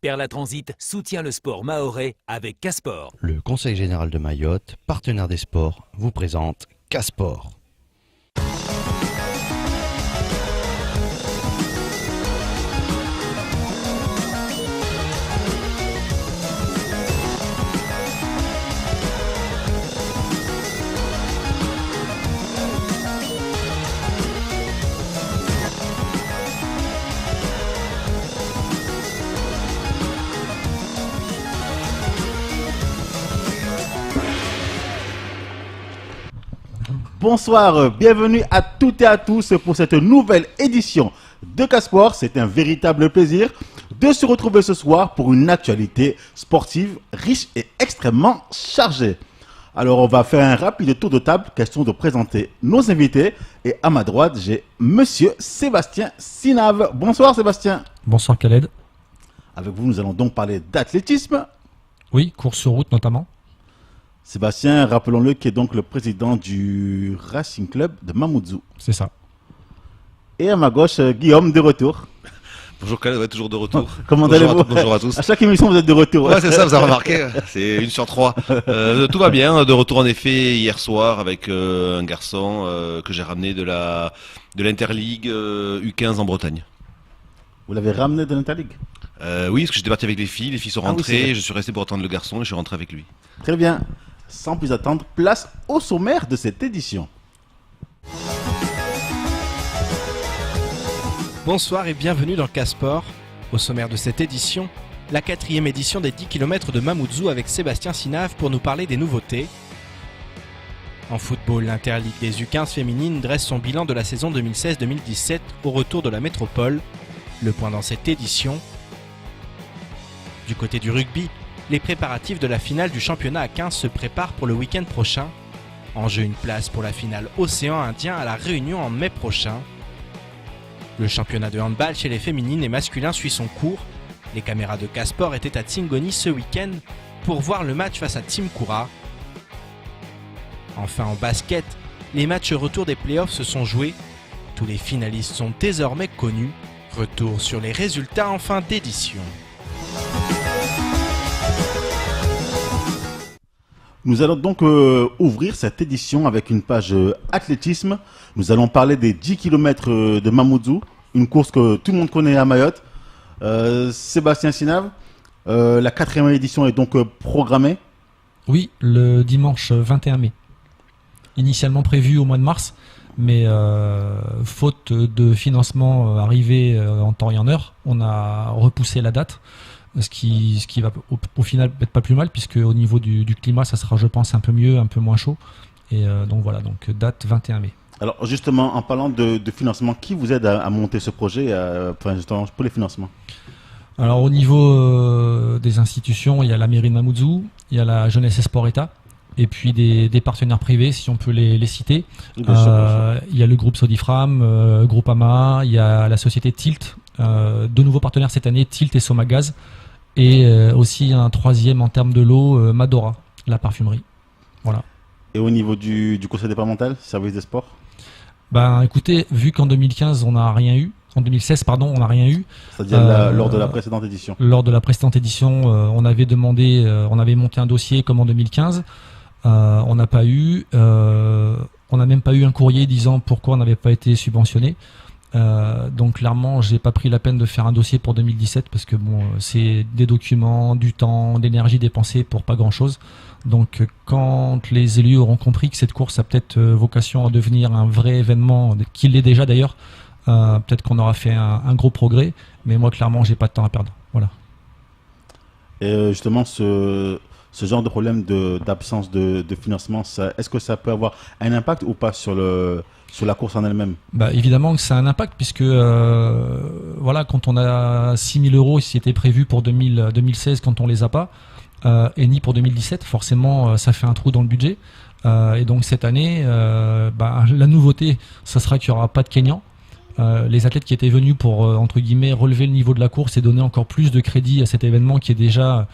Perla Transit soutient le sport mahorais avec Casport. Le Conseil général de Mayotte, partenaire des sports, vous présente Casport. Bonsoir, bienvenue à toutes et à tous pour cette nouvelle édition de Casport. C'est un véritable plaisir de se retrouver ce soir pour une actualité sportive riche et extrêmement chargée. Alors on va faire un rapide tour de table, question de présenter nos invités. Et à ma droite, j'ai monsieur Sébastien Sinave. Bonsoir Sébastien. Bonsoir Khaled. Avec vous, nous allons donc parler d'athlétisme. Oui, course sur route notamment. Sébastien, rappelons-le, qui est donc le président du Racing Club de Mamoudzou. C'est ça. Et à ma gauche, Guillaume, de retour. Bonjour Khaled, ouais, toujours de retour. Comment bonjour allez-vous? Bonjour à tous. À chaque émission, vous êtes de retour. Ouais, c'est ça, vous avez remarqué. C'est 1 sur 3. Tout va bien. De retour en effet hier soir avec un garçon que j'ai ramené de l'Interligue U15 en Bretagne. Vous l'avez ramené de l'Interligue? Oui, parce que j'étais parti avec les filles sont rentrées, oui, je suis resté pour attendre le garçon et je suis rentré avec lui. Très bien. Sans plus attendre, place au sommaire de cette édition. Bonsoir et bienvenue dans Casport. Au sommaire de cette édition, la 4e édition des 10 km de Mamoudzou avec Sébastien Sinave pour nous parler des nouveautés. En football, l'Interligue des U15 féminines dresse son bilan de la saison 2016-2017 au retour de la métropole. Le point dans cette édition. Du côté du rugby, les préparatifs de la finale du championnat à 15 se préparent pour le week-end prochain. En jeu, une place pour la finale Océan Indien à la Réunion en mai prochain. Le championnat de handball chez les féminines et masculins suit son cours. Les caméras de Casport étaient à Tsingoni ce week-end pour voir le match face à Team Koura. Enfin en basket, les matchs retour des playoffs se sont joués. Tous les finalistes sont désormais connus. Retour sur les résultats en fin d'édition. Nous allons donc ouvrir cette édition avec une page athlétisme. Nous allons parler des 10 km de Mamoudzou, une course que tout le monde connaît à Mayotte. Sébastien Sinave, la 4e édition est donc programmée. Oui, le dimanche 21 mai. Initialement prévu au mois de mars, mais faute de financement arrivé en temps et en heure, on a repoussé la date. Ce qui va au final être pas plus mal, puisque au niveau du climat, ça sera, je pense, un peu mieux, un peu moins chaud. Et donc voilà, donc date 21 mai. Alors justement, en parlant de financement, qui vous aide à monter ce projet, justement, pour les financements? Alors au niveau des institutions, il y a la mairie de Mamoudzou, il y a la Jeunesse et Sport État, et puis des partenaires privés, si on peut les citer. Oui, bien sûr. Il y a le groupe Sodifram, Groupama, il y a la société Tilt, 2 nouveaux partenaires cette année, Tilt et Somagaz, et aussi un 3e en termes de l'eau, Madora, la parfumerie. Voilà. Et au niveau du conseil départemental, service des sports? Ben écoutez, vu qu'en 2015 on n'a rien eu, en 2016 pardon, on n'a rien eu. C'est-à-dire lors de la précédente édition. Lors de la précédente édition, on avait demandé, on avait monté un dossier comme en 2015. On n'a pas eu, on n'a même pas eu un courrier disant pourquoi on n'avait pas été subventionné. Donc clairement, j'ai pas pris la peine de faire un dossier pour 2017 parce que bon, c'est des documents, du temps, d'énergie dépensée pour pas grand-chose. Donc quand les élus auront compris que cette course a peut-être vocation à devenir un vrai événement, qu'il l'est déjà d'ailleurs, peut-être qu'on aura fait un gros progrès. Mais moi, clairement, j'ai pas de temps à perdre. Voilà. Et justement, ce genre de problème d'absence de financement, est-ce que ça peut avoir un impact ou pas sur la course en elle-même? Bah, évidemment que ça a un impact puisque voilà, quand on a 6 000 euros, si c'était prévu pour 2016, quand on les a pas, et ni pour 2017, forcément ça fait un trou dans le budget. Et donc cette année, la nouveauté, ça sera qu'il n'y aura pas de Kenyans. Les athlètes qui étaient venus pour entre guillemets relever le niveau de la course et donner encore plus de crédit à cet événement qui est déjà,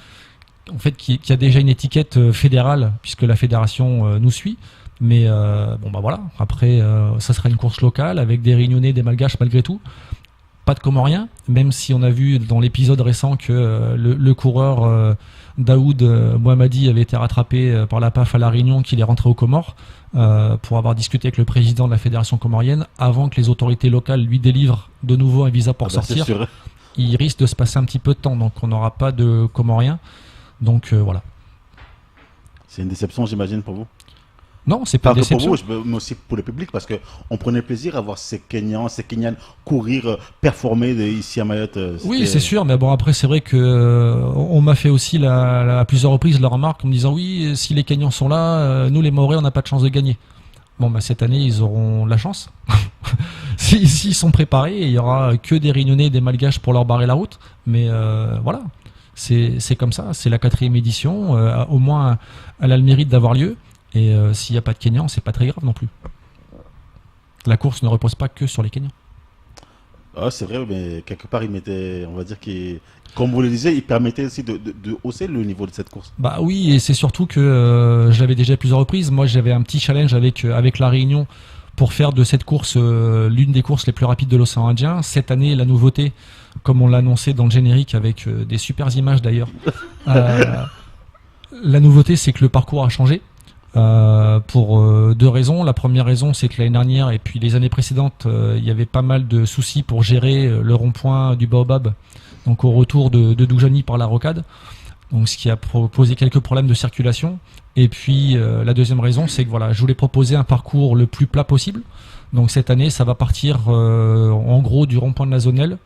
en fait, qui a déjà une étiquette fédérale puisque la fédération nous suit. Mais bon bah voilà, après ça sera une course locale avec des Réunionnais, des Malgaches malgré tout. pas de Comoriens, même si on a vu dans l'épisode récent que le coureur Daoud Mohammadi avait été rattrapé par la PAF à La Réunion, qu'il est rentré aux Comores pour avoir discuté avec le président de la fédération comorienne avant que les autorités locales lui délivrent de nouveau un visa pour sortir. Il risque de se passer un petit peu de temps, donc on n'aura pas de Comoriens. Donc voilà. C'est une déception, j'imagine, pour vous? Non, c'est pas une déception. Pour vous, mais aussi pour le public, parce qu'on prenait plaisir à voir ces Kenyans, ces Kenyanes courir, performer ici à Mayotte. Oui, c'est sûr, mais bon, après, c'est vrai que on m'a fait aussi à plusieurs reprises la remarque en me disant oui, si les Kenyans sont là, nous les Mahorais, on n'a pas de chance de gagner. Bon, bah, cette année, ils auront la chance. S'ils sont préparés, il y aura que des Réunionnais et des Malgaches pour leur barrer la route. Mais voilà, c'est comme ça, c'est la 4e édition. Au moins, elle a le mérite d'avoir lieu. Et s'il n'y a pas de Kenyans, c'est pas très grave non plus. La course ne repose pas que sur les Kenyans. Ah, c'est vrai, mais quelque part, il mettait, on va dire comme vous le disiez, il permettait aussi de hausser le niveau de cette course. Bah oui, et c'est surtout que je l'avais déjà à plusieurs reprises. Moi, j'avais un petit challenge avec La Réunion pour faire de cette course l'une des courses les plus rapides de l'océan Indien. Cette année, la nouveauté, comme on l'a annoncé dans le générique avec des super images d'ailleurs, la nouveauté, c'est que le parcours a changé. Pour 2 raisons. La première raison, c'est que l'année dernière et puis les années précédentes, il y avait pas mal de soucis pour gérer le rond-point du Baobab, donc au retour de Doujani par la rocade, donc ce qui a posé quelques problèmes de circulation. Et puis la deuxième raison, c'est que voilà, je voulais proposer un parcours le plus plat possible. Donc cette année, ça va partir en gros du rond-point de la Zonelle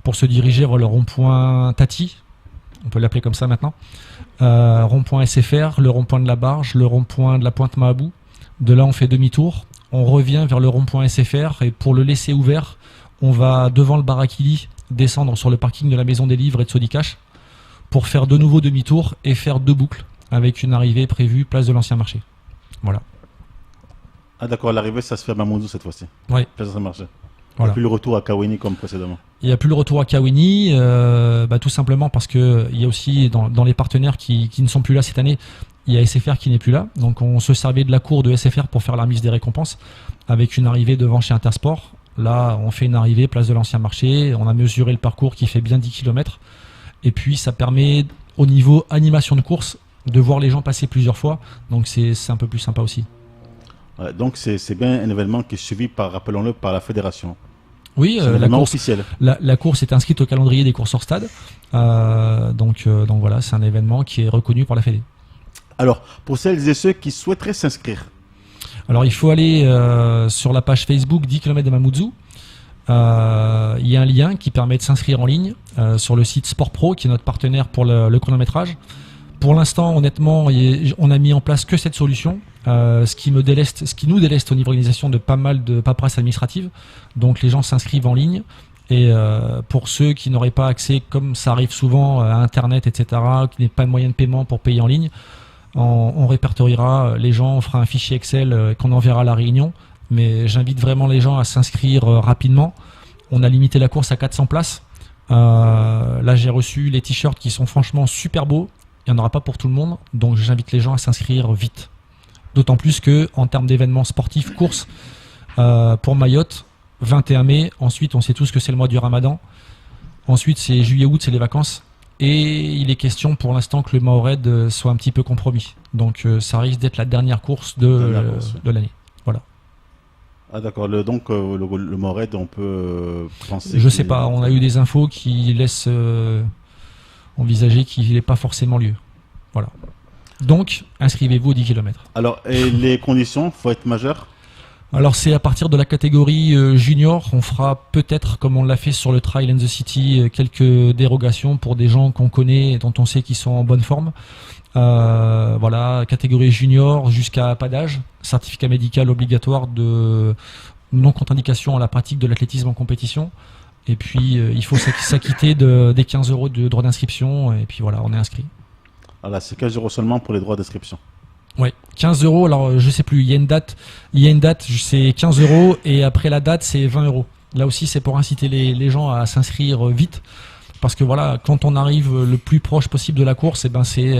pour se diriger vers le rond-point Tati, on peut l'appeler comme ça maintenant. Rond-point SFR, le rond-point de la Barge, le rond-point de la Pointe Mahabou. De là, on fait demi-tour. On revient vers le rond-point SFR et pour le laisser ouvert, on va devant le Barakili descendre sur le parking de la Maison des Livres et de Sodicache pour faire de nouveau demi-tour et faire 2 boucles avec une arrivée prévue place de l'Ancien Marché. Voilà. Ah d'accord, l'arrivée, ça se fait à Mamoudzou cette fois-ci. Oui. Place de l'Ancien Marché. Voilà. Et puis le retour à Kaweni comme précédemment. Il n'y a plus le retour à Kaweni, tout simplement parce que il y a aussi dans les partenaires qui ne sont plus là cette année, il y a SFR qui n'est plus là. Donc on se servait de la cour de SFR pour faire la remise des récompenses avec une arrivée devant chez Intersport. Là, on fait une arrivée place de l'Ancien Marché, on a mesuré le parcours qui fait bien 10 km. Et puis ça permet au niveau animation de course de voir les gens passer plusieurs fois. Donc c'est un peu plus sympa aussi. Ouais, donc c'est bien un événement qui est suivi rappelons-le, par la fédération. Oui, la course est inscrite au calendrier des courses hors stade. Donc voilà, c'est un événement qui est reconnu par la Fédé. Alors, pour celles et ceux qui souhaiteraient s'inscrire. Alors, il faut aller sur la page Facebook 10 km de Mamoudzou. Il y a un lien qui permet de s'inscrire en ligne sur le site Sport Pro, qui est notre partenaire pour le chronométrage. Pour l'instant, honnêtement, on a mis en place que cette solution. Ce qui nous déleste au niveau organisation de pas mal de paperasse administrative. Donc les gens s'inscrivent en ligne et pour ceux qui n'auraient pas accès, comme ça arrive souvent à Internet, etc., qui n'aient pas de moyen de paiement pour payer en ligne, on répertoriera les gens, on fera un fichier Excel qu'on enverra à la réunion. Mais j'invite vraiment les gens à s'inscrire rapidement. On a limité la course à 400 places. Là j'ai reçu les t-shirts qui sont franchement super beaux. Il n'y en aura pas pour tout le monde, donc j'invite les gens à s'inscrire vite. D'autant plus que en termes d'événements sportifs, course pour Mayotte, 21 mai. Ensuite, on sait tous que c'est le mois du Ramadan. Ensuite, c'est juillet-août, c'est les vacances. Et il est question pour l'instant que le Mahored soit un petit peu compromis. Donc, ça risque d'être la dernière course de l'année. Voilà. Ah d'accord. Donc le Mahored, on peut penser. Je sais pas. On a eu des infos qui laissent envisager qu'il n'ait pas forcément lieu. Voilà. Donc, inscrivez-vous aux 10 km. Alors, et les conditions, faut être majeur? Alors, c'est à partir de la catégorie junior. On fera peut-être, comme on l'a fait sur le Trail and the City, quelques dérogations pour des gens qu'on connaît et dont on sait qu'ils sont en bonne forme. Voilà, catégorie junior jusqu'à pas d'âge. Certificat médical obligatoire de non-contre-indication à la pratique de l'athlétisme en compétition. Et puis, il faut s'acquitter des 15 € de droits d'inscription. Et puis voilà, on est inscrit. Voilà, c'est 15 € seulement pour les droits d'inscription. Ouais, 15 €. Alors, je sais plus. Il y a une date, c'est 15 € et après la date, c'est 20 €. Là aussi, c'est pour inciter les gens à s'inscrire vite parce que voilà, quand on arrive le plus proche possible de la course, et ben c'est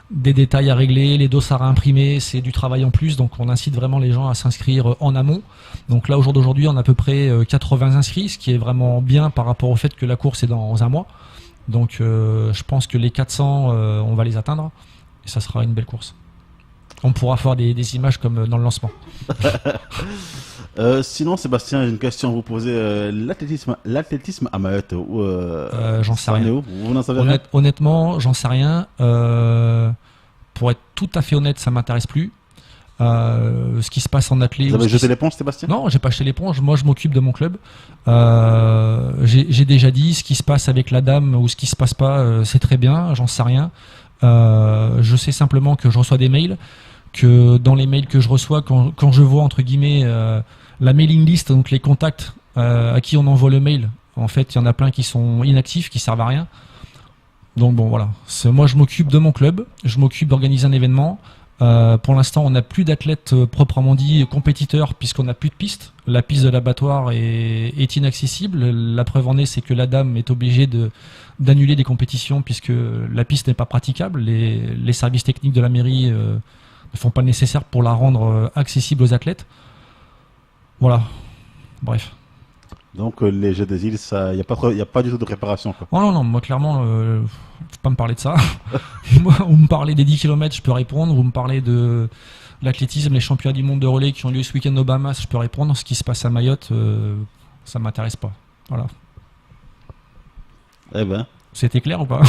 des détails à régler, les dossards à imprimer, c'est du travail en plus, donc on incite vraiment les gens à s'inscrire en amont. Donc là, au jour d'aujourd'hui, on a à peu près 80 inscrits, ce qui est vraiment bien par rapport au fait que la course est dans un mois. Donc je pense que les 400, on va les atteindre, et ça sera une belle course. On pourra faire des images comme dans le lancement. Sinon, Sébastien, j'ai une question à vous poser. L'athlétisme à Mayotte, J'en sais rien. Vous n'en savez rien? Honnêtement, j'en sais rien. Pour être tout à fait honnête, ça m'intéresse plus. Ce qui se passe en athlée. Vous avez jeté l'éponge, Sébastien? Non, j'ai pas jeté l'éponge. Moi, je m'occupe de mon club. J'ai déjà dit ce qui se passe avec la dame ou ce qui se passe pas, c'est très bien. J'en sais rien. Je sais simplement que je reçois des mails, que dans les mails que je reçois, quand je vois entre guillemets la mailing list, donc les contacts à qui on envoie le mail, en fait, il y en a plein qui sont inactifs, qui servent à rien. Donc bon, voilà. Moi, je m'occupe de mon club. Je m'occupe d'organiser un événement. Pour l'instant, on n'a plus d'athlètes proprement dit compétiteurs puisqu'on n'a plus de piste. La piste de l'abattoir est inaccessible. La preuve en est, c'est que la dame est obligée d'annuler des compétitions puisque la piste n'est pas praticable. Les services techniques de la mairie ne font pas le nécessaire pour la rendre accessible aux athlètes. Voilà. Bref. Donc les Jeux des îles, il n'y a pas du tout de réparation, quoi. Oh non, moi clairement, faut pas me parler de ça. Moi, vous me parlez des 10 km, je peux répondre. Vous me parlez de l'athlétisme, les championnats du monde de relais qui ont lieu ce week-end aux Bahamas, je peux répondre. Ce qui se passe à Mayotte, ça m'intéresse pas. Voilà. Eh ben, c'était clair ou pas?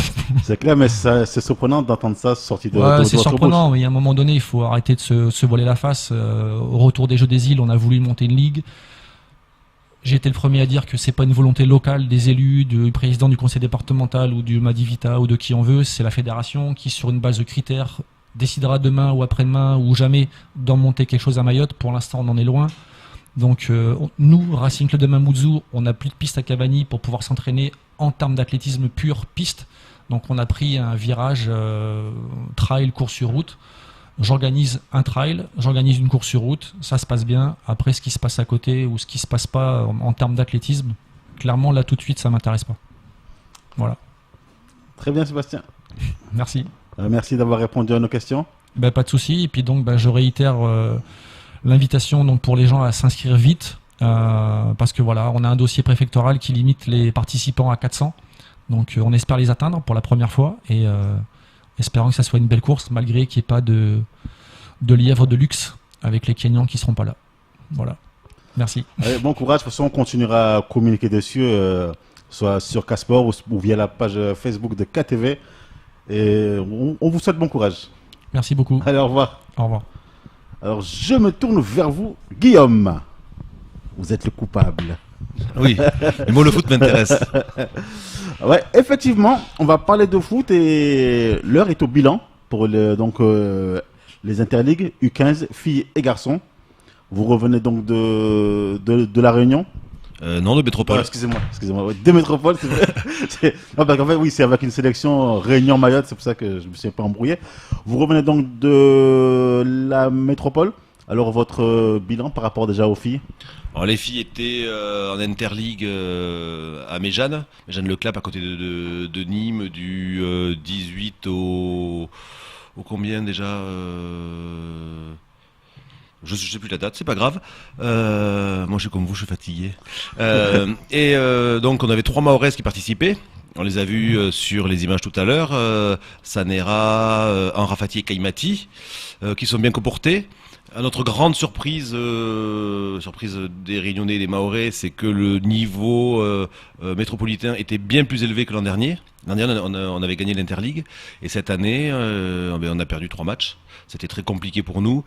c'est clair, mais c'est surprenant d'entendre ça sorti de c'est votre surprenant, bouche. mais à un moment donné, il faut arrêter de se voiler la face. Au retour des Jeux des îles, on a voulu monter une ligue. J'ai été le premier à dire que c'est pas une volonté locale des élus, du président du conseil départemental ou du Madivita ou de qui on veut. C'est la fédération qui, sur une base de critères, décidera demain ou après-demain ou jamais d'en monter quelque chose à Mayotte. Pour l'instant, on en est loin. Donc nous, Racing Club de Mamoudzou, on n'a plus de piste à Cavani pour pouvoir s'entraîner en termes d'athlétisme pur piste. Donc on a pris un virage trail, course sur route. J'organise un trail, j'organise une course sur route, ça se passe bien. Après, ce qui se passe à côté ou ce qui se passe pas en termes d'athlétisme, clairement, là, tout de suite, ça m'intéresse pas. Voilà. Très bien, Sébastien. Merci. Merci d'avoir répondu à nos questions. Pas de souci. Et puis donc, je réitère l'invitation donc pour les gens à s'inscrire vite, parce que voilà, on a un dossier préfectoral qui limite les participants à 400. Donc, on espère les atteindre pour la première fois et espérant que ça soit une belle course, malgré qu'il n'y ait pas de lièvres de luxe avec les Kenyans qui ne seront pas là. Voilà. Merci. Allez, bon courage. De toute façon, on continuera à communiquer dessus, soit sur Casport ou via la page Facebook de KTV. Et on vous souhaite bon courage. Merci beaucoup. Allez, au revoir. Au revoir. Alors, je me tourne vers vous, Guillaume. Vous êtes le coupable. Oui, mais moi le foot m'intéresse. Ouais, effectivement, on va parler de foot et l'heure est au bilan pour les interligues U15, filles et garçons. Vous revenez donc de la Réunion? Non, de Métropole. Excusez-moi. Ouais, de Métropole, c'est vrai. Non, parce qu'en fait, oui, c'est avec une sélection Réunion-Mayotte, c'est pour ça que je me suis un peu embrouillé. Vous revenez donc de la Métropole. Alors, votre bilan par rapport déjà aux filles? Alors, les filles étaient en interligue à Méjane Le Clap à côté de Nîmes, du 18 au combien déjà je sais plus la date, c'est pas grave. Moi, je suis comme vous, je suis fatigué. Donc, on avait 3 Mahoraises qui participaient. On les a vus sur les images tout à l'heure. Sanera, Anrafati et Kaimati, qui sont bien comportés. À notre grande surprise des Réunionnais et des Mahorais, c'est que le niveau métropolitain était bien plus élevé que l'an dernier. L'an dernier, on avait gagné l'Interligue. Et cette année, on a perdu 3 matchs. C'était très compliqué pour nous.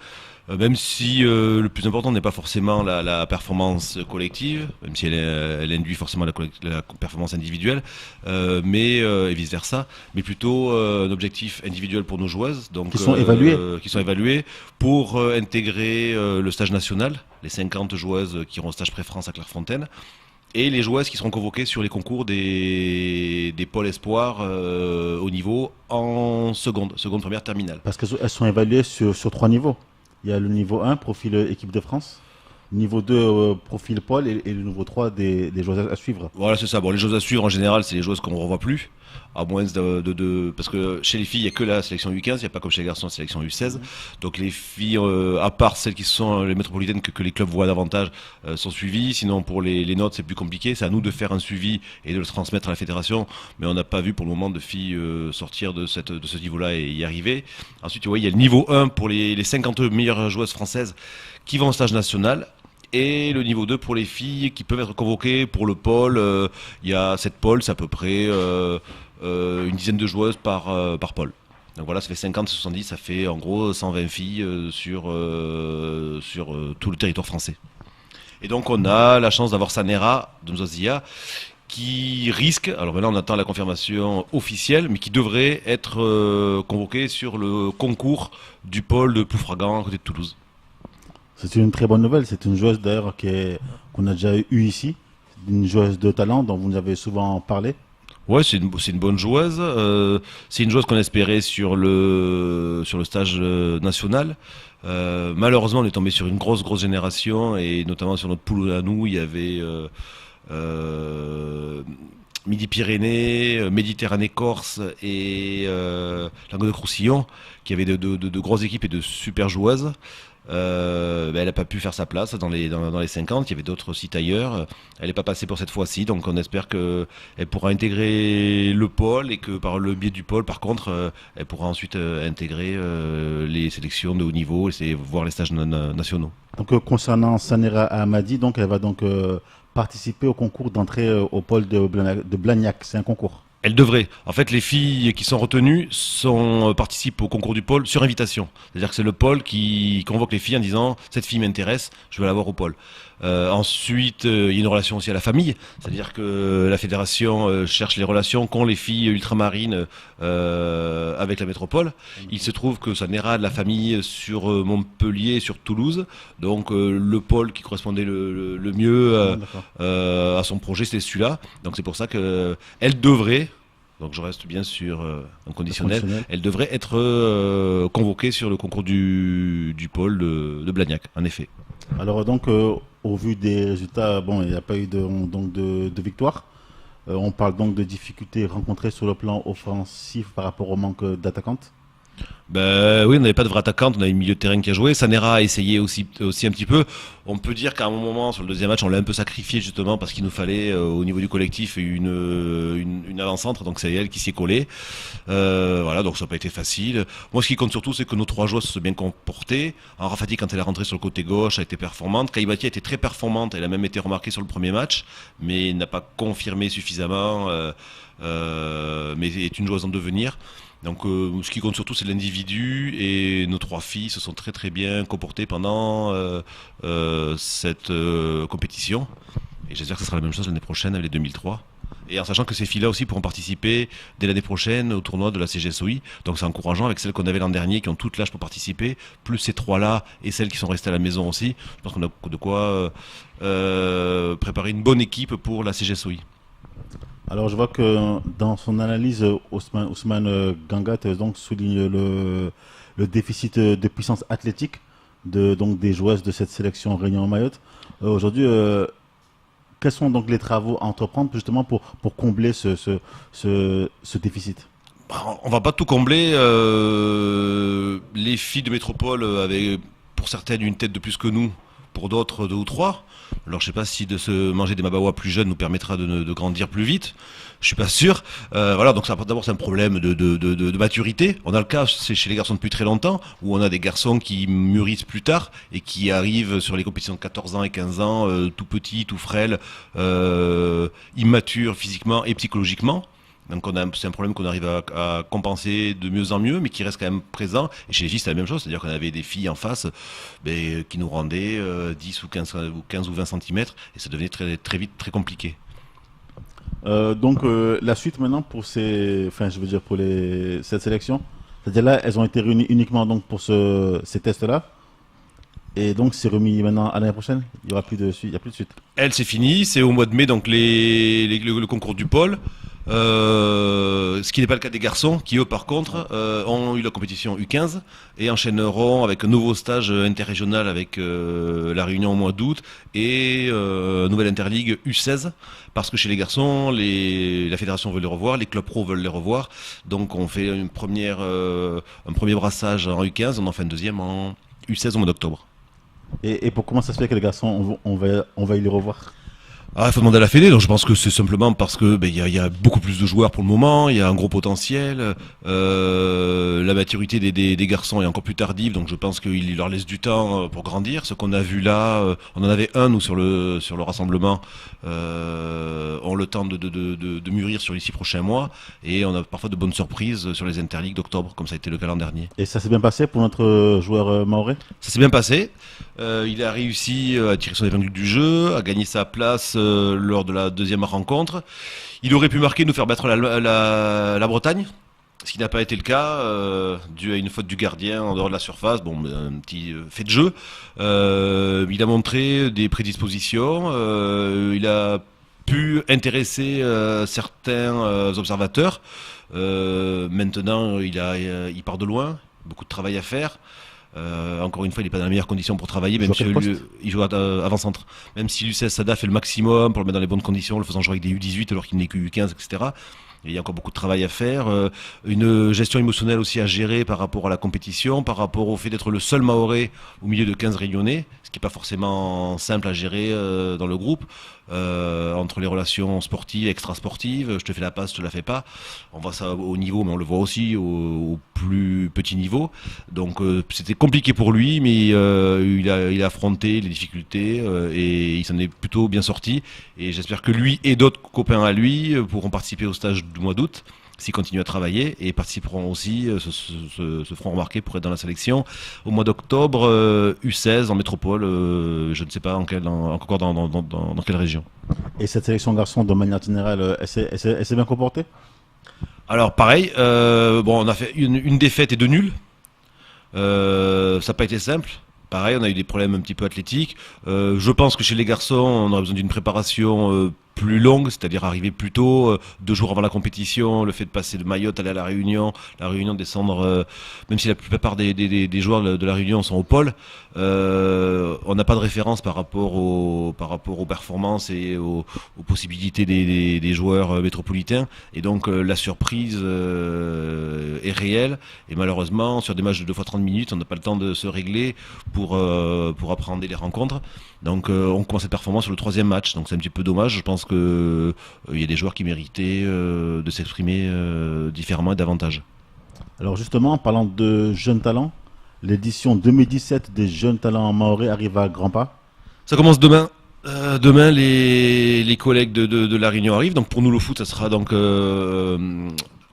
Même si le plus important n'est pas forcément la performance collective, même si elle induit forcément la performance individuelle, et vice versa, mais plutôt un objectif individuel pour nos joueuses, donc qui sont évaluées pour intégrer le stage national, les 50 joueuses qui auront stage pré-France à Clairefontaine. Et les joueuses qui seront convoquées sur les concours des pôles espoirs au niveau en seconde, première, terminale. Parce qu'elles sont évaluées sur 3 niveaux. Il y a le niveau 1, profil équipe de France. Niveau 2, profil Paul et le niveau 3 des joueurs à suivre. Voilà, c'est ça. Bon, les joueuses à suivre en général, c'est les joueuses qu'on ne revoit plus. À moins parce que chez les filles, il n'y a que la sélection U15, il n'y a pas comme chez les garçons la sélection U16. Donc les filles, à part celles qui sont les métropolitaines que les clubs voient davantage, sont suivies. Sinon, pour les notes, c'est plus compliqué. C'est à nous de faire un suivi et de le transmettre à la fédération. Mais on n'a pas vu pour le moment de filles sortir de ce niveau-là et y arriver. Ensuite, tu vois, il y a le niveau 1 pour les 50 meilleures joueuses françaises qui vont au stage national. Et le niveau 2 pour les filles qui peuvent être convoquées pour le pôle. Il y a 7 pôles, c'est à peu près une dizaine de joueuses par pôle. Donc voilà, ça fait 50, 70, ça fait en gros 120 filles sur tout le territoire français. Et donc on a la chance d'avoir Sanera de Mzozia qui risque, alors maintenant on attend la confirmation officielle, mais qui devrait être convoquée sur le concours du pôle de Ploufragan à côté de Toulouse. C'est une très bonne nouvelle. C'est une joueuse d'ailleurs qu'on a déjà eue ici. Une joueuse de talent dont vous nous avez souvent parlé. Ouais, c'est une bonne joueuse. C'est une joueuse qu'on espérait sur le stage national. Malheureusement, on est tombé sur une grosse génération et notamment sur notre poule à nous, il y avait Midi-Pyrénées, Méditerranée-Corse et Languedoc-Roussillon qui avaient de grosses équipes et de super joueuses. Elle n'a pas pu faire sa place dans les 50, il y avait d'autres sites ailleurs. Elle n'est pas passée pour cette fois-ci, donc on espère qu'elle pourra intégrer le pôle et que par le biais du pôle, par contre, elle pourra ensuite intégrer les sélections de haut niveau et voir les stages nationaux. Donc concernant Sanera Hamadi, donc elle va donc participer au concours d'entrée au pôle de Blagnac. C'est un concours. Elle devrait. En fait, les filles qui sont retenues participent au concours du pôle sur invitation. C'est-à-dire que c'est le pôle qui convoque les filles en disant « cette fille m'intéresse, je veux la voir au pôle ». Ensuite, il y a une relation aussi à la famille. C'est-à-dire que la fédération cherche les relations qu'ont les filles ultramarines avec la métropole. Il se trouve que Sanera a de la famille sur Montpellier, sur Toulouse. Donc le pôle qui correspondait le mieux à son projet, c'était celui-là. Donc c'est pour ça qu'elle devrait... Donc je reste bien sur un conditionnel. Elle devrait être convoquée sur le concours du pôle de Blagnac, en effet. Alors donc, au vu des résultats, bon, il n'y a pas eu de victoire. On parle donc de difficultés rencontrées sur le plan offensif par rapport au manque d'attaquantes. Ben oui, on n'avait pas de vraie attaquante, on a une milieu de terrain qui a joué. Sanera a essayé aussi un petit peu. On peut dire qu'à un moment, sur le deuxième match, on l'a un peu sacrifié justement parce qu'il nous fallait au niveau du collectif une avant-centre, donc c'est elle qui s'y est collée. Voilà, donc ça n'a pas été facile. Moi, ce qui compte surtout, c'est que nos trois joueuses se sont bien comportées. Rafati, quand elle est rentrée sur le côté gauche, a été performante. Kaibati a été très performante, elle a même été remarquée sur le premier match, mais n'a pas confirmé suffisamment, mais est une joueuse en devenir. Donc ce qui compte surtout c'est l'individu et nos trois filles se sont très bien comportées pendant cette compétition et j'espère que ce sera la même chose l'année prochaine avec les 2003 et en sachant que ces filles-là aussi pourront participer dès l'année prochaine au tournoi de la CGSOI, donc c'est encourageant avec celles qu'on avait l'an dernier qui ont toute l'âge pour participer, plus ces trois-là et celles qui sont restées à la maison aussi. Je pense qu'on a de quoi préparer une bonne équipe pour la CGSOI. Alors je vois que dans son analyse, Ousmane Gangat donc souligne le déficit de puissance athlétique donc des joueuses de cette sélection Réunion Mayotte. Aujourd'hui, quels sont donc les travaux à entreprendre justement pour combler ce déficit? On va pas tout combler. Les filles de métropole avaient pour certaines une tête de plus que nous, pour d'autres 2 ou 3. Alors je sais pas si de se manger des mabawa plus jeunes nous permettra de grandir plus vite. Je suis pas sûr. Voilà, donc d'abord c'est un problème de maturité. On a le cas chez les garçons depuis très longtemps où on a des garçons qui mûrissent plus tard et qui arrivent sur les compétitions de 14 ans et 15 ans, tout petits, tout frêles, immatures physiquement et psychologiquement. Donc c'est un problème qu'on arrive à compenser de mieux en mieux, mais qui reste quand même présent. Et chez les filles, c'est la même chose, c'est-à-dire qu'on avait des filles en face qui nous rendaient 10 ou 15 ou 20 cm, et ça devenait très vite très compliqué. Donc la suite maintenant pour cette sélection, c'est-à-dire là, elles ont été réunies uniquement donc pour ces tests-là. Et donc c'est remis maintenant à l'année prochaine. Il y a plus de suite. Elle, c'est fini, c'est au mois de mai, donc le concours du pôle. Ce qui n'est pas le cas des garçons, qui eux par contre ont eu la compétition U15 et enchaîneront avec un nouveau stage interrégional avec la Réunion au mois d'août et nouvelle interligue U16, parce que chez les garçons, la fédération veut les revoir, les clubs pro veulent les revoir, donc on fait un premier brassage en U15, on en fait un deuxième en U16 au mois d'octobre. Et pour comment ça se fait que les garçons, on va y les revoir? Ah, il faut demander à la Fédé, donc je pense que c'est simplement parce que y a beaucoup plus de joueurs pour le moment, il y a un gros potentiel, la maturité des garçons est encore plus tardive, donc je pense qu'il leur laisse du temps pour grandir. Ce qu'on a vu là, on en avait un nous sur le rassemblement, ont le temps de mûrir sur les 6 prochains mois, et on a parfois de bonnes surprises sur les interligues d'octobre, comme ça a été le cas l'an dernier. Et ça s'est bien passé pour notre joueur mahorais? Ça s'est bien passé. Il a réussi à tirer son épingle du jeu, à gagner sa place lors de la deuxième rencontre. Il aurait pu marquer, nous faire battre la Bretagne, ce qui n'a pas été le cas, dû à une faute du gardien en dehors de la surface. Bon, un petit fait de jeu. Il a montré des prédispositions. Il a pu intéresser certains observateurs. Maintenant, il part de loin. Beaucoup de travail à faire. Encore une fois, il n'est pas dans les meilleures conditions pour travailler, même si il joue avant-centre. Même si l'UCS Sada fait le maximum pour le mettre dans les bonnes conditions, le faisant jouer avec des U18 alors qu'il n'est que U15, etc. Il y a encore beaucoup de travail à faire, une gestion émotionnelle aussi à gérer par rapport à la compétition, par rapport au fait d'être le seul Mahorais au milieu de 15 Réunionnais, ce qui n'est pas forcément simple à gérer dans le groupe, entre les relations sportives, extrasportives, je te fais la passe, je te la fais pas. On voit ça au niveau, mais on le voit aussi au plus petit niveau. Donc c'était compliqué pour lui, mais il a affronté les difficultés et il s'en est plutôt bien sorti. Et j'espère que lui et d'autres copains à lui pourront participer au stage du mois d'août, s'ils continuent à travailler, et participeront aussi, se feront remarquer pour être dans la sélection au mois d'octobre, U16 en métropole, je ne sais pas encore dans quelle région. Et cette sélection garçon, de manière générale, elle s'est bien comportée? Alors pareil, on a fait une défaite et 2 nuls, ça n'a pas été simple. Pareil, on a eu des problèmes un petit peu athlétiques. Je pense que chez les garçons, on aurait besoin d'une préparation plus longue, c'est-à-dire arriver plus tôt, 2 jours avant la compétition, le fait de passer de Mayotte, aller à la Réunion descendre, même si la plupart des joueurs de la Réunion sont au pôle, on n'a pas de référence par rapport aux performances et aux possibilités des joueurs métropolitains, et donc la surprise est réelle, et malheureusement sur des matchs de 2 fois 30 minutes, on n'a pas le temps de se régler pour appréhender les rencontres. Donc on commence cette performance sur le 3e match, donc c'est un petit peu dommage. Je pense qu'il y a des joueurs qui méritaient de s'exprimer différemment et davantage. Alors justement, en parlant de jeunes talents, l'édition 2017 des jeunes talents mahorais arrive à grands pas. Ça commence demain. Demain, les collègues de la Réunion arrivent. Donc pour nous, le foot, ça sera donc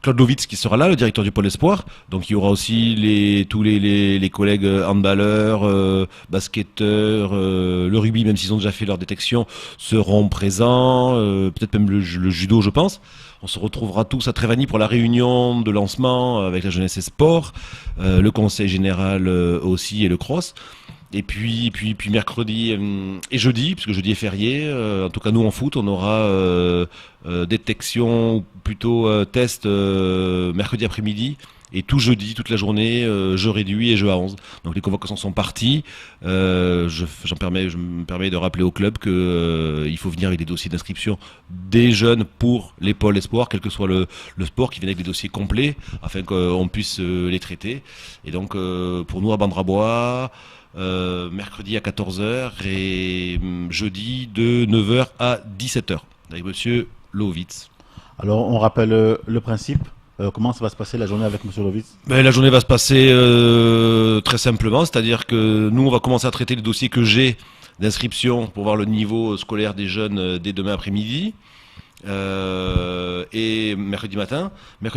Claude Lovitz qui sera là, le directeur du pôle espoir. Donc il y aura aussi tous les collègues handballeurs, basketteurs, le rugby, même s'ils ont déjà fait leur détection, seront présents. Peut-être même le judo, je pense. On se retrouvera tous à Trévani pour la réunion de lancement avec la jeunesse et sport, le conseil général aussi et le cross. Et puis mercredi et jeudi, puisque jeudi est férié, en tout cas nous en foot, on aura détection, ou plutôt test mercredi après-midi, et tout jeudi, toute la journée, jeu réduit et jeu à 11. Donc les convocations sont parties. Je me permets de rappeler au club qu'il faut venir avec des dossiers d'inscription des jeunes pour les pôles espoirs, quel que soit le sport, qui viennent avec des dossiers complets, afin qu'on puisse les traiter. Et donc pour nous à Bandrabois, mercredi à 14h et jeudi de 9h à 17h avec monsieur Lovitz. Alors on rappelle le principe, comment ça va se passer la journée avec monsieur Lovitz? La journée va se passer très simplement, c'est-à-dire que nous on va commencer à traiter les dossiers que j'ai d'inscription pour voir le niveau scolaire des jeunes dès demain après-midi. Et mercredi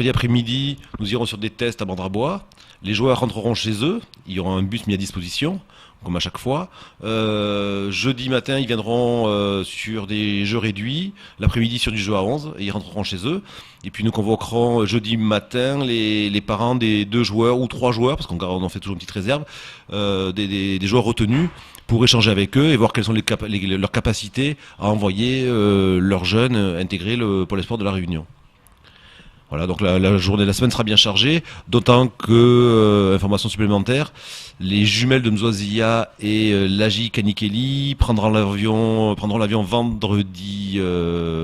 après-midi, nous irons sur des tests à Bandrabois. Les joueurs rentreront chez eux, il y aura un bus mis à disposition, comme à chaque fois. Jeudi matin, ils viendront sur des jeux réduits, l'après-midi sur du jeu à 11, et ils rentreront chez eux. Et puis nous convoquerons jeudi matin les parents des 2 joueurs ou 3 joueurs, parce qu'on en fait toujours une petite réserve, des joueurs retenus, pour échanger avec eux et voir quelles sont leurs capacités à envoyer leurs jeunes intégrer le pôle espoir de la Réunion. Voilà, donc la journée de la semaine sera bien chargée, d'autant que, information supplémentaire, les jumelles de Mzoazia et Laji Kanikeli prendront l'avion vendredi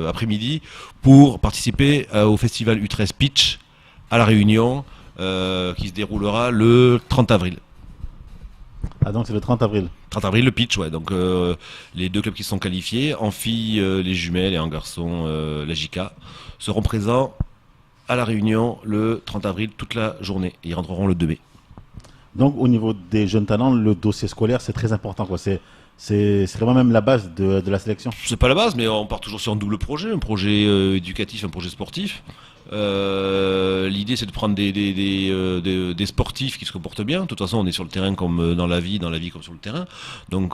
après-midi pour participer au festival Utrecht Pitch à La Réunion, qui se déroulera le 30 avril. Ah, donc c'est le 30 avril. 30 avril, le pitch, ouais. Donc les deux clubs qui se sont qualifiés, en filles les jumelles et en garçons la JK, seront présents à La Réunion le 30 avril toute la journée. Et ils rentreront le 2 mai. Donc au niveau des jeunes talents, le dossier scolaire, c'est très important, quoi. C'est vraiment même la base de la sélection. C'est pas la base, mais on part toujours sur un double projet, un projet éducatif, un projet sportif. L'idée c'est de prendre des sportifs qui se comportent bien. De toute façon on est sur le terrain comme dans la vie comme sur le terrain. Donc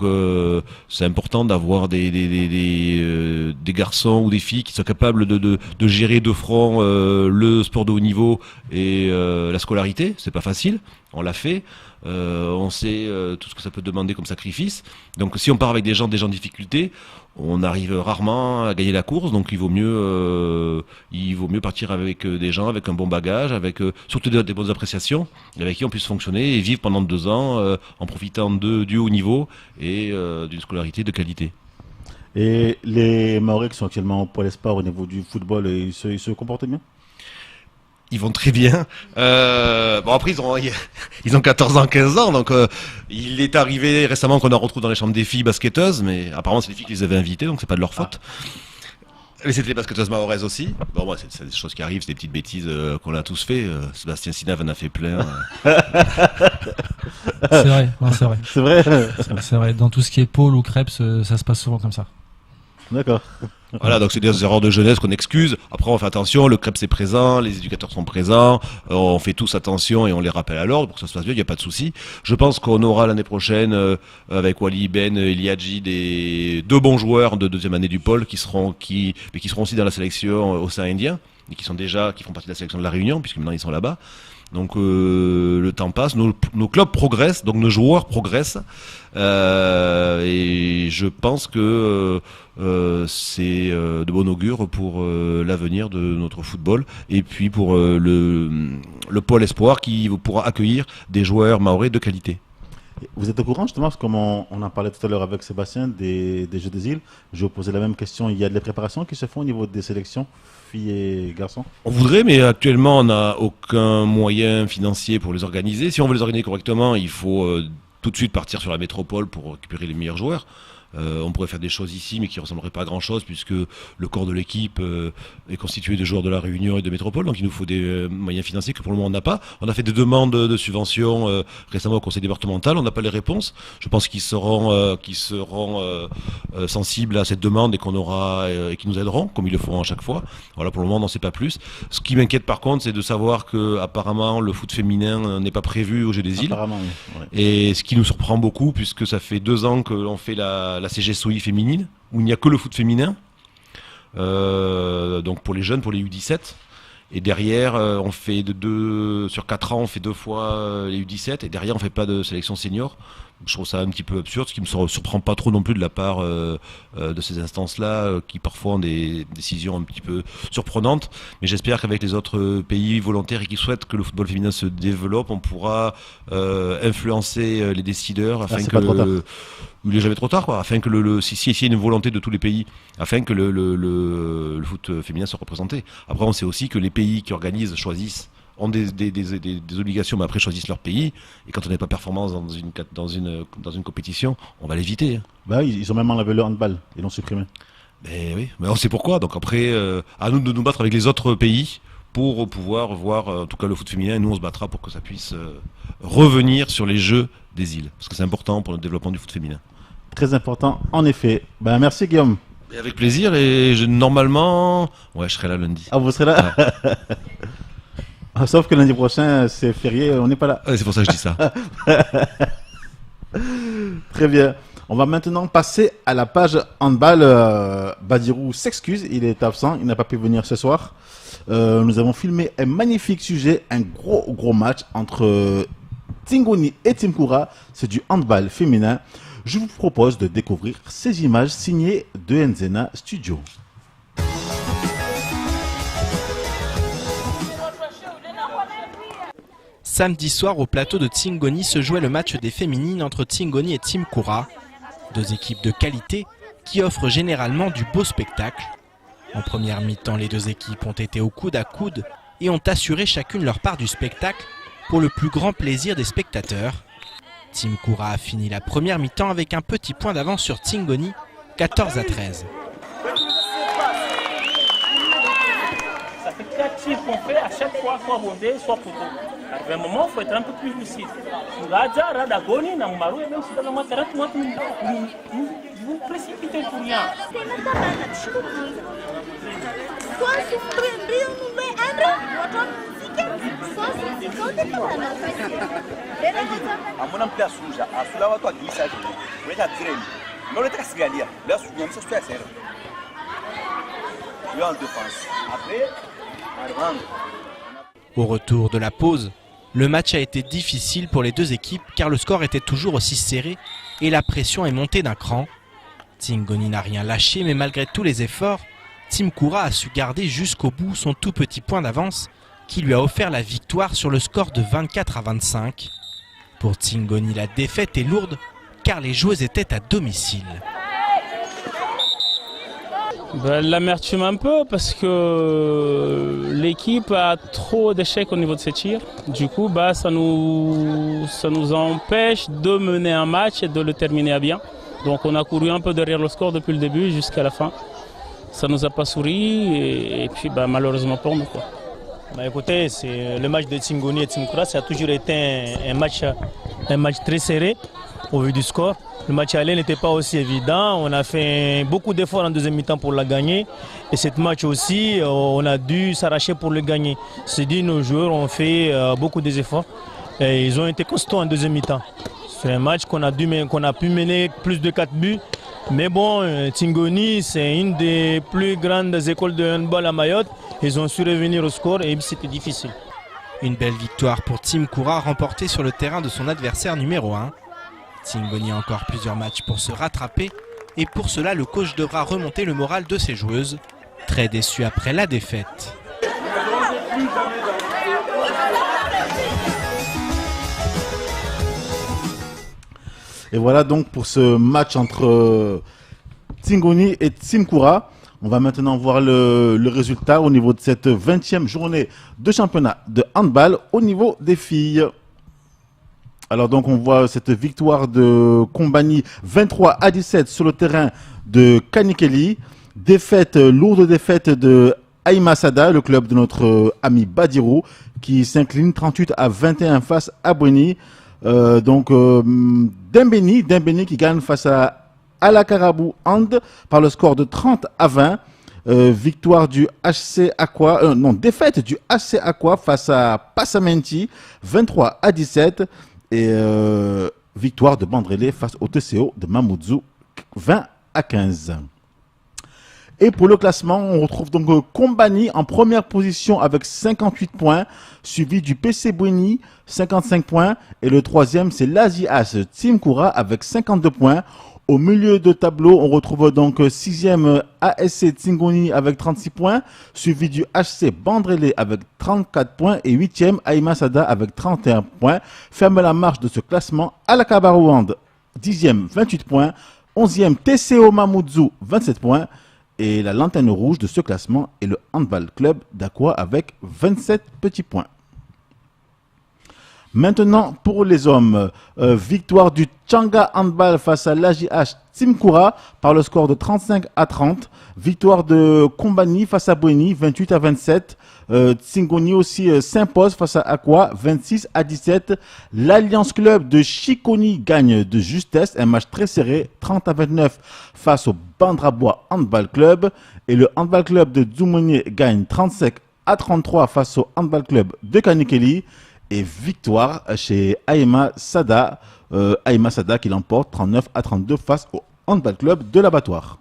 c'est important d'avoir des garçons ou des filles qui sont capables de gérer de front le sport de haut niveau et la scolarité. C'est pas facile, on l'a fait. On sait tout ce que ça peut demander comme sacrifice. Donc si on part avec des gens en difficulté, on arrive rarement à gagner la course. Donc il vaut mieux partir avec des gens avec un bon bagage, avec surtout des bonnes appréciations, avec qui on puisse fonctionner et vivre pendant 2 ans en profitant du haut niveau et d'une scolarité de qualité. Et les Mahorais qui sont actuellement au Pôle Espoir au niveau du football, ils se comportent bien? Ils vont très bien. Bon après ils ont 14 ans, 15 ans, donc il est arrivé récemment qu'on en retrouve dans les chambres des filles basketteuses, mais apparemment c'est les filles qui les avaient invitées, donc c'est pas de leur faute. Mais c'était les basketteuses mahoraises aussi. Bon, moi c'est des choses qui arrivent, c'est des petites bêtises qu'on a tous fait. Sébastien Sinave en a fait plein. C'est vrai, non, c'est vrai. C'est vrai. C'est vrai. Dans tout ce qui est pôle ou crêpes, ça se passe souvent comme ça. D'accord. Voilà, donc c'est des erreurs de jeunesse qu'on excuse. Après, on fait attention, le CREPS est présent, les éducateurs sont présents, on fait tous attention et on les rappelle à l'ordre pour que ça se passe bien, il n'y a pas de souci. Je pense qu'on aura l'année prochaine, avec Wally Ben, Eliadji, des 2 bons joueurs de 2e année du pôle qui seront aussi dans la sélection au sein indien et qui font partie de la sélection de la Réunion puisque maintenant ils sont là-bas. Donc le temps passe, nos clubs progressent, donc nos joueurs progressent, et je pense que c'est de bon augure pour l'avenir de notre football et puis pour le pôle espoir qui pourra accueillir des joueurs mahorais de qualité. Vous êtes au courant justement, parce que comme on en parlait tout à l'heure avec Sébastien, des Jeux des îles, je vais vous poser la même question. Il y a des préparations qui se font au niveau des sélections, filles et garçons? On voudrait, mais actuellement on n'a aucun moyen financier pour les organiser. Si on veut les organiser correctement, il faut tout de suite partir sur la métropole pour récupérer les meilleurs joueurs. On pourrait faire des choses ici, mais qui ne ressembleraient pas à grand chose, puisque le corps de l'équipe est constitué de joueurs de la Réunion et de métropole, donc il nous faut des moyens financiers que pour le moment on n'a pas. On a fait des demandes de subventions récemment au conseil départemental, on n'a pas les réponses. Je pense qu'ils seront sensibles à cette demande et et qu'ils nous aideront, comme ils le font à chaque fois. Voilà, pour le moment on n'en sait pas plus. Ce qui m'inquiète par contre, c'est de savoir que apparemment le foot féminin n'est pas prévu au Jeux des îles. Apparemment, oui. Ouais. Et ce qui nous surprend beaucoup, puisque ça fait 2 ans que l'on fait la CGSOI féminine, où il n'y a que le foot féminin, donc pour les jeunes, pour les U17. Et derrière, on fait sur 4 ans, on fait 2 fois les U17, et derrière, on fait pas de sélection senior. Je trouve ça un petit peu absurde, ce qui me surprend pas trop non plus de la part de ces instances-là, qui parfois ont des décisions un petit peu surprenantes. Mais j'espère qu'avec les autres pays volontaires et qui souhaitent que le football féminin se développe, on pourra influencer les décideurs afin que il n'est jamais trop tard, quoi, afin que s'il y a une volonté de tous les pays, afin que le foot féminin soit représenté. Après, on sait aussi que les pays qui organisent ont des obligations, mais après choisissent leur pays. Et quand on n'est pas performant dans une compétition, on va l'éviter. Bah, ils ont même enlevé le handball, ils l'ont supprimé. Mais oui, mais on sait pourquoi. Donc après, à nous de nous battre avec les autres pays pour pouvoir voir, en tout cas le foot féminin. Et nous, on se battra pour que ça puisse revenir sur les Jeux des îles, parce que c'est important pour le développement du foot féminin. Très important, en effet. Ben, merci Guillaume. Et avec plaisir. Et normalement, je serai là lundi. Ah, vous serez là? Ouais. Sauf que lundi prochain, c'est férié, on n'est pas là. C'est pour ça que je dis ça. Très bien. On va maintenant passer à la page handball. Badirou s'excuse, il est absent, il n'a pas pu venir ce soir. Nous avons filmé un magnifique sujet, un gros match entre Tingoni et Timkoura. C'est du handball féminin. Je vous propose de découvrir ces images signées de Nzena Studio. Samedi soir, au plateau de Tsingoni se jouait le match des féminines entre Tsingoni et Team Koura. Deux équipes de qualité qui offrent généralement du beau spectacle. En première mi-temps, les deux équipes ont été au coude à coude et ont assuré chacune leur part du spectacle pour le plus grand plaisir des spectateurs. Team Koura a fini la première mi-temps avec un petit point d'avance sur Tsingoni, 14-13. Ça fait 4 tirs qu'on fait à chaque fois, soit bondé, soit poteau. À un moment, il faut être un peu plus lucide. Vous précipitez pour rien. Au retour de la pause, le match a été difficile pour les deux équipes car le score était toujours aussi serré et la pression est montée d'un cran. Tsingoni n'a rien lâché mais malgré tous les efforts, Team Koura a su garder jusqu'au bout son tout petit point d'avance qui lui a offert la victoire sur le score de 24-25. Pour Tsingoni, la défaite est lourde car les joueuses étaient à domicile. L'amertume un peu parce que l'équipe a trop d'échecs au niveau de ses tirs. Du coup, ça nous empêche de mener un match et de le terminer à bien. Donc on a couru un peu derrière le score depuis le début jusqu'à la fin. Ça nous a pas souri et puis malheureusement pour nous, quoi. Écoutez, c'est le match de Tsingoni et Team Koura, ça a toujours été un match très serré au vu du score. Le match aller n'était pas aussi évident. On a fait beaucoup d'efforts en deuxième mi-temps pour la gagner. Et cette match aussi, on a dû s'arracher pour le gagner. C'est dit, nos joueurs ont fait beaucoup d'efforts. Et ils ont été costauds en deuxième mi-temps. C'est un match qu'on a pu mener plus de 4 buts. Mais bon, Tsingoni, c'est une des plus grandes écoles de handball à Mayotte. Ils ont su revenir au score et c'était difficile. Une belle victoire pour Team Koura remportée sur le terrain de son adversaire numéro 1. Tsingoni a encore plusieurs matchs pour se rattraper et pour cela le coach devra remonter le moral de ses joueuses, très déçues après la défaite. Et voilà donc pour ce match entre Tsingoni et Team Koura. On va maintenant voir le résultat au niveau de cette 20e journée de championnat de handball au niveau des filles. Alors donc on voit cette victoire de Kombani 23-17 sur le terrain de Kanikeli. Lourde défaite de Aïma Sada, le club de notre ami Badirou, qui s'incline 38-21 face à Boni. Dembeni qui gagne face à Alakarabou Hand par le score de 30-20. Défaite du HC Aqua face à Passamenti 23-17. Et victoire de Bandrélé face au TCO de Mamoudzou 20-15. Et pour le classement, on retrouve donc Kombani en première position avec 58 points, suivi du PC Boni 55 points. Et le troisième, c'est l'Azias Team Koura avec 52 points. Au milieu de tableau, on retrouve donc 6e ASC Tsingoni avec 36 points, suivi du HC Bandrélé avec 34 points et 8e Aïma Sada avec 31 points. Ferme la marche de ce classement Alakabarouand, 10e 28 points, 11e TCO Mamoudzou 27 points et la lanterne rouge de ce classement est le Handball Club d'Aqua avec 27 petits points. Maintenant, pour les hommes, victoire du Tchanga Handball face à l'AJH Team Koura par le score de 35-30. Victoire de Kombani face à Boni 28-27. Tsingoni aussi s'impose face à Aqua 26-17. L'Alliance Club de Chikoni gagne de justesse. Un match très serré 30-29 face au Bandrabois Handball Club. Et le Handball Club de Dzoumonier gagne 35-33 face au Handball Club de Kanikeli. Et victoire chez Aïma Sada qui l'emporte 39-32 face au Handball Club de l'Abattoir.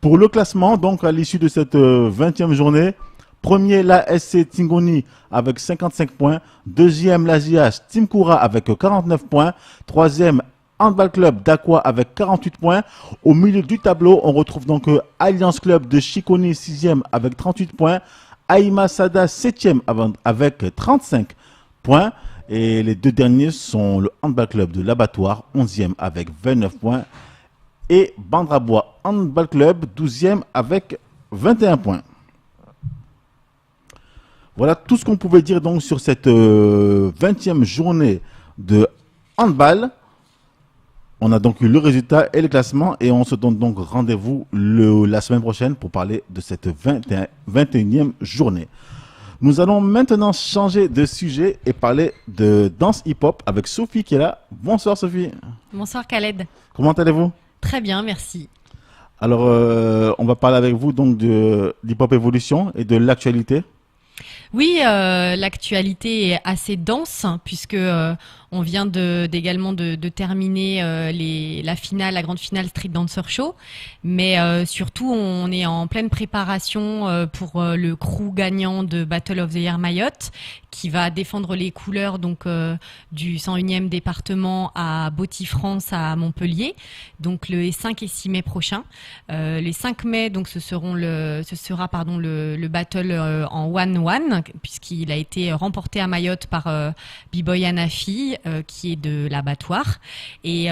Pour le classement, donc à l'issue de cette 20e journée, premier l'ASC Tsingoni avec 55 points, deuxième l'AJH Team Koura avec 49 points, troisième Handball Club d'Aqua avec 48 points. Au milieu du tableau, on retrouve donc Alliance Club de Chikoni 6e avec 38 points. Aïma Sada 7e avec 35 points. Et les 2 derniers sont le Handball Club de l'Abattoir, 11e avec 29 points. Et Bandrabois Handball Club, 12e avec 21 points. Voilà tout ce qu'on pouvait dire donc sur cette 20e journée de handball. On a donc eu le résultat et le classement et on se donne donc rendez-vous la semaine prochaine pour parler de cette 21e journée. Nous allons maintenant changer de sujet et parler de danse hip-hop avec Sophie qui est là. Bonsoir Sophie. Bonsoir Khaled. Comment allez-vous? Très bien, merci. Alors, on va parler avec vous donc de l'hip-hop évolution et de l'actualité. Oui, l'actualité est assez dense puisque on vient également de terminer la grande finale Street Dancer Show, mais surtout on est en pleine préparation pour le crew gagnant de Battle of the Year Mayotte qui va défendre les couleurs donc du 101e département à Botti-France à Montpellier, donc le 5 et 6 mai prochain. Les 5 mai donc ce sera le battle en 1-1 puisqu'il a été remporté à Mayotte par B-Boy Anafi qui est de l'Abattoir et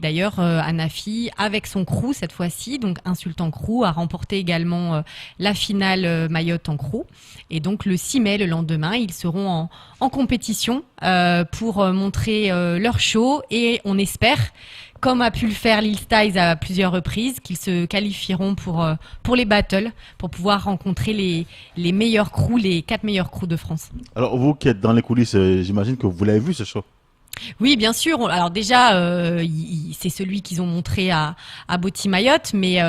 d'ailleurs Anafi avec son crew cette fois-ci, donc Insultant Crew, a remporté également la finale Mayotte en crew et donc le 6 mai, le lendemain, ils seront en compétition pour montrer leur show et on espère, comme a pu le faire Lil Styles à plusieurs reprises, qu'ils se qualifieront pour les battles, pour pouvoir rencontrer les meilleurs crews, les 4 meilleurs crews de France. Alors vous qui êtes dans les coulisses, j'imagine que vous l'avez vu ce show. Oui, bien sûr. Alors déjà, c'est celui qu'ils ont montré à Botti Mayotte, mais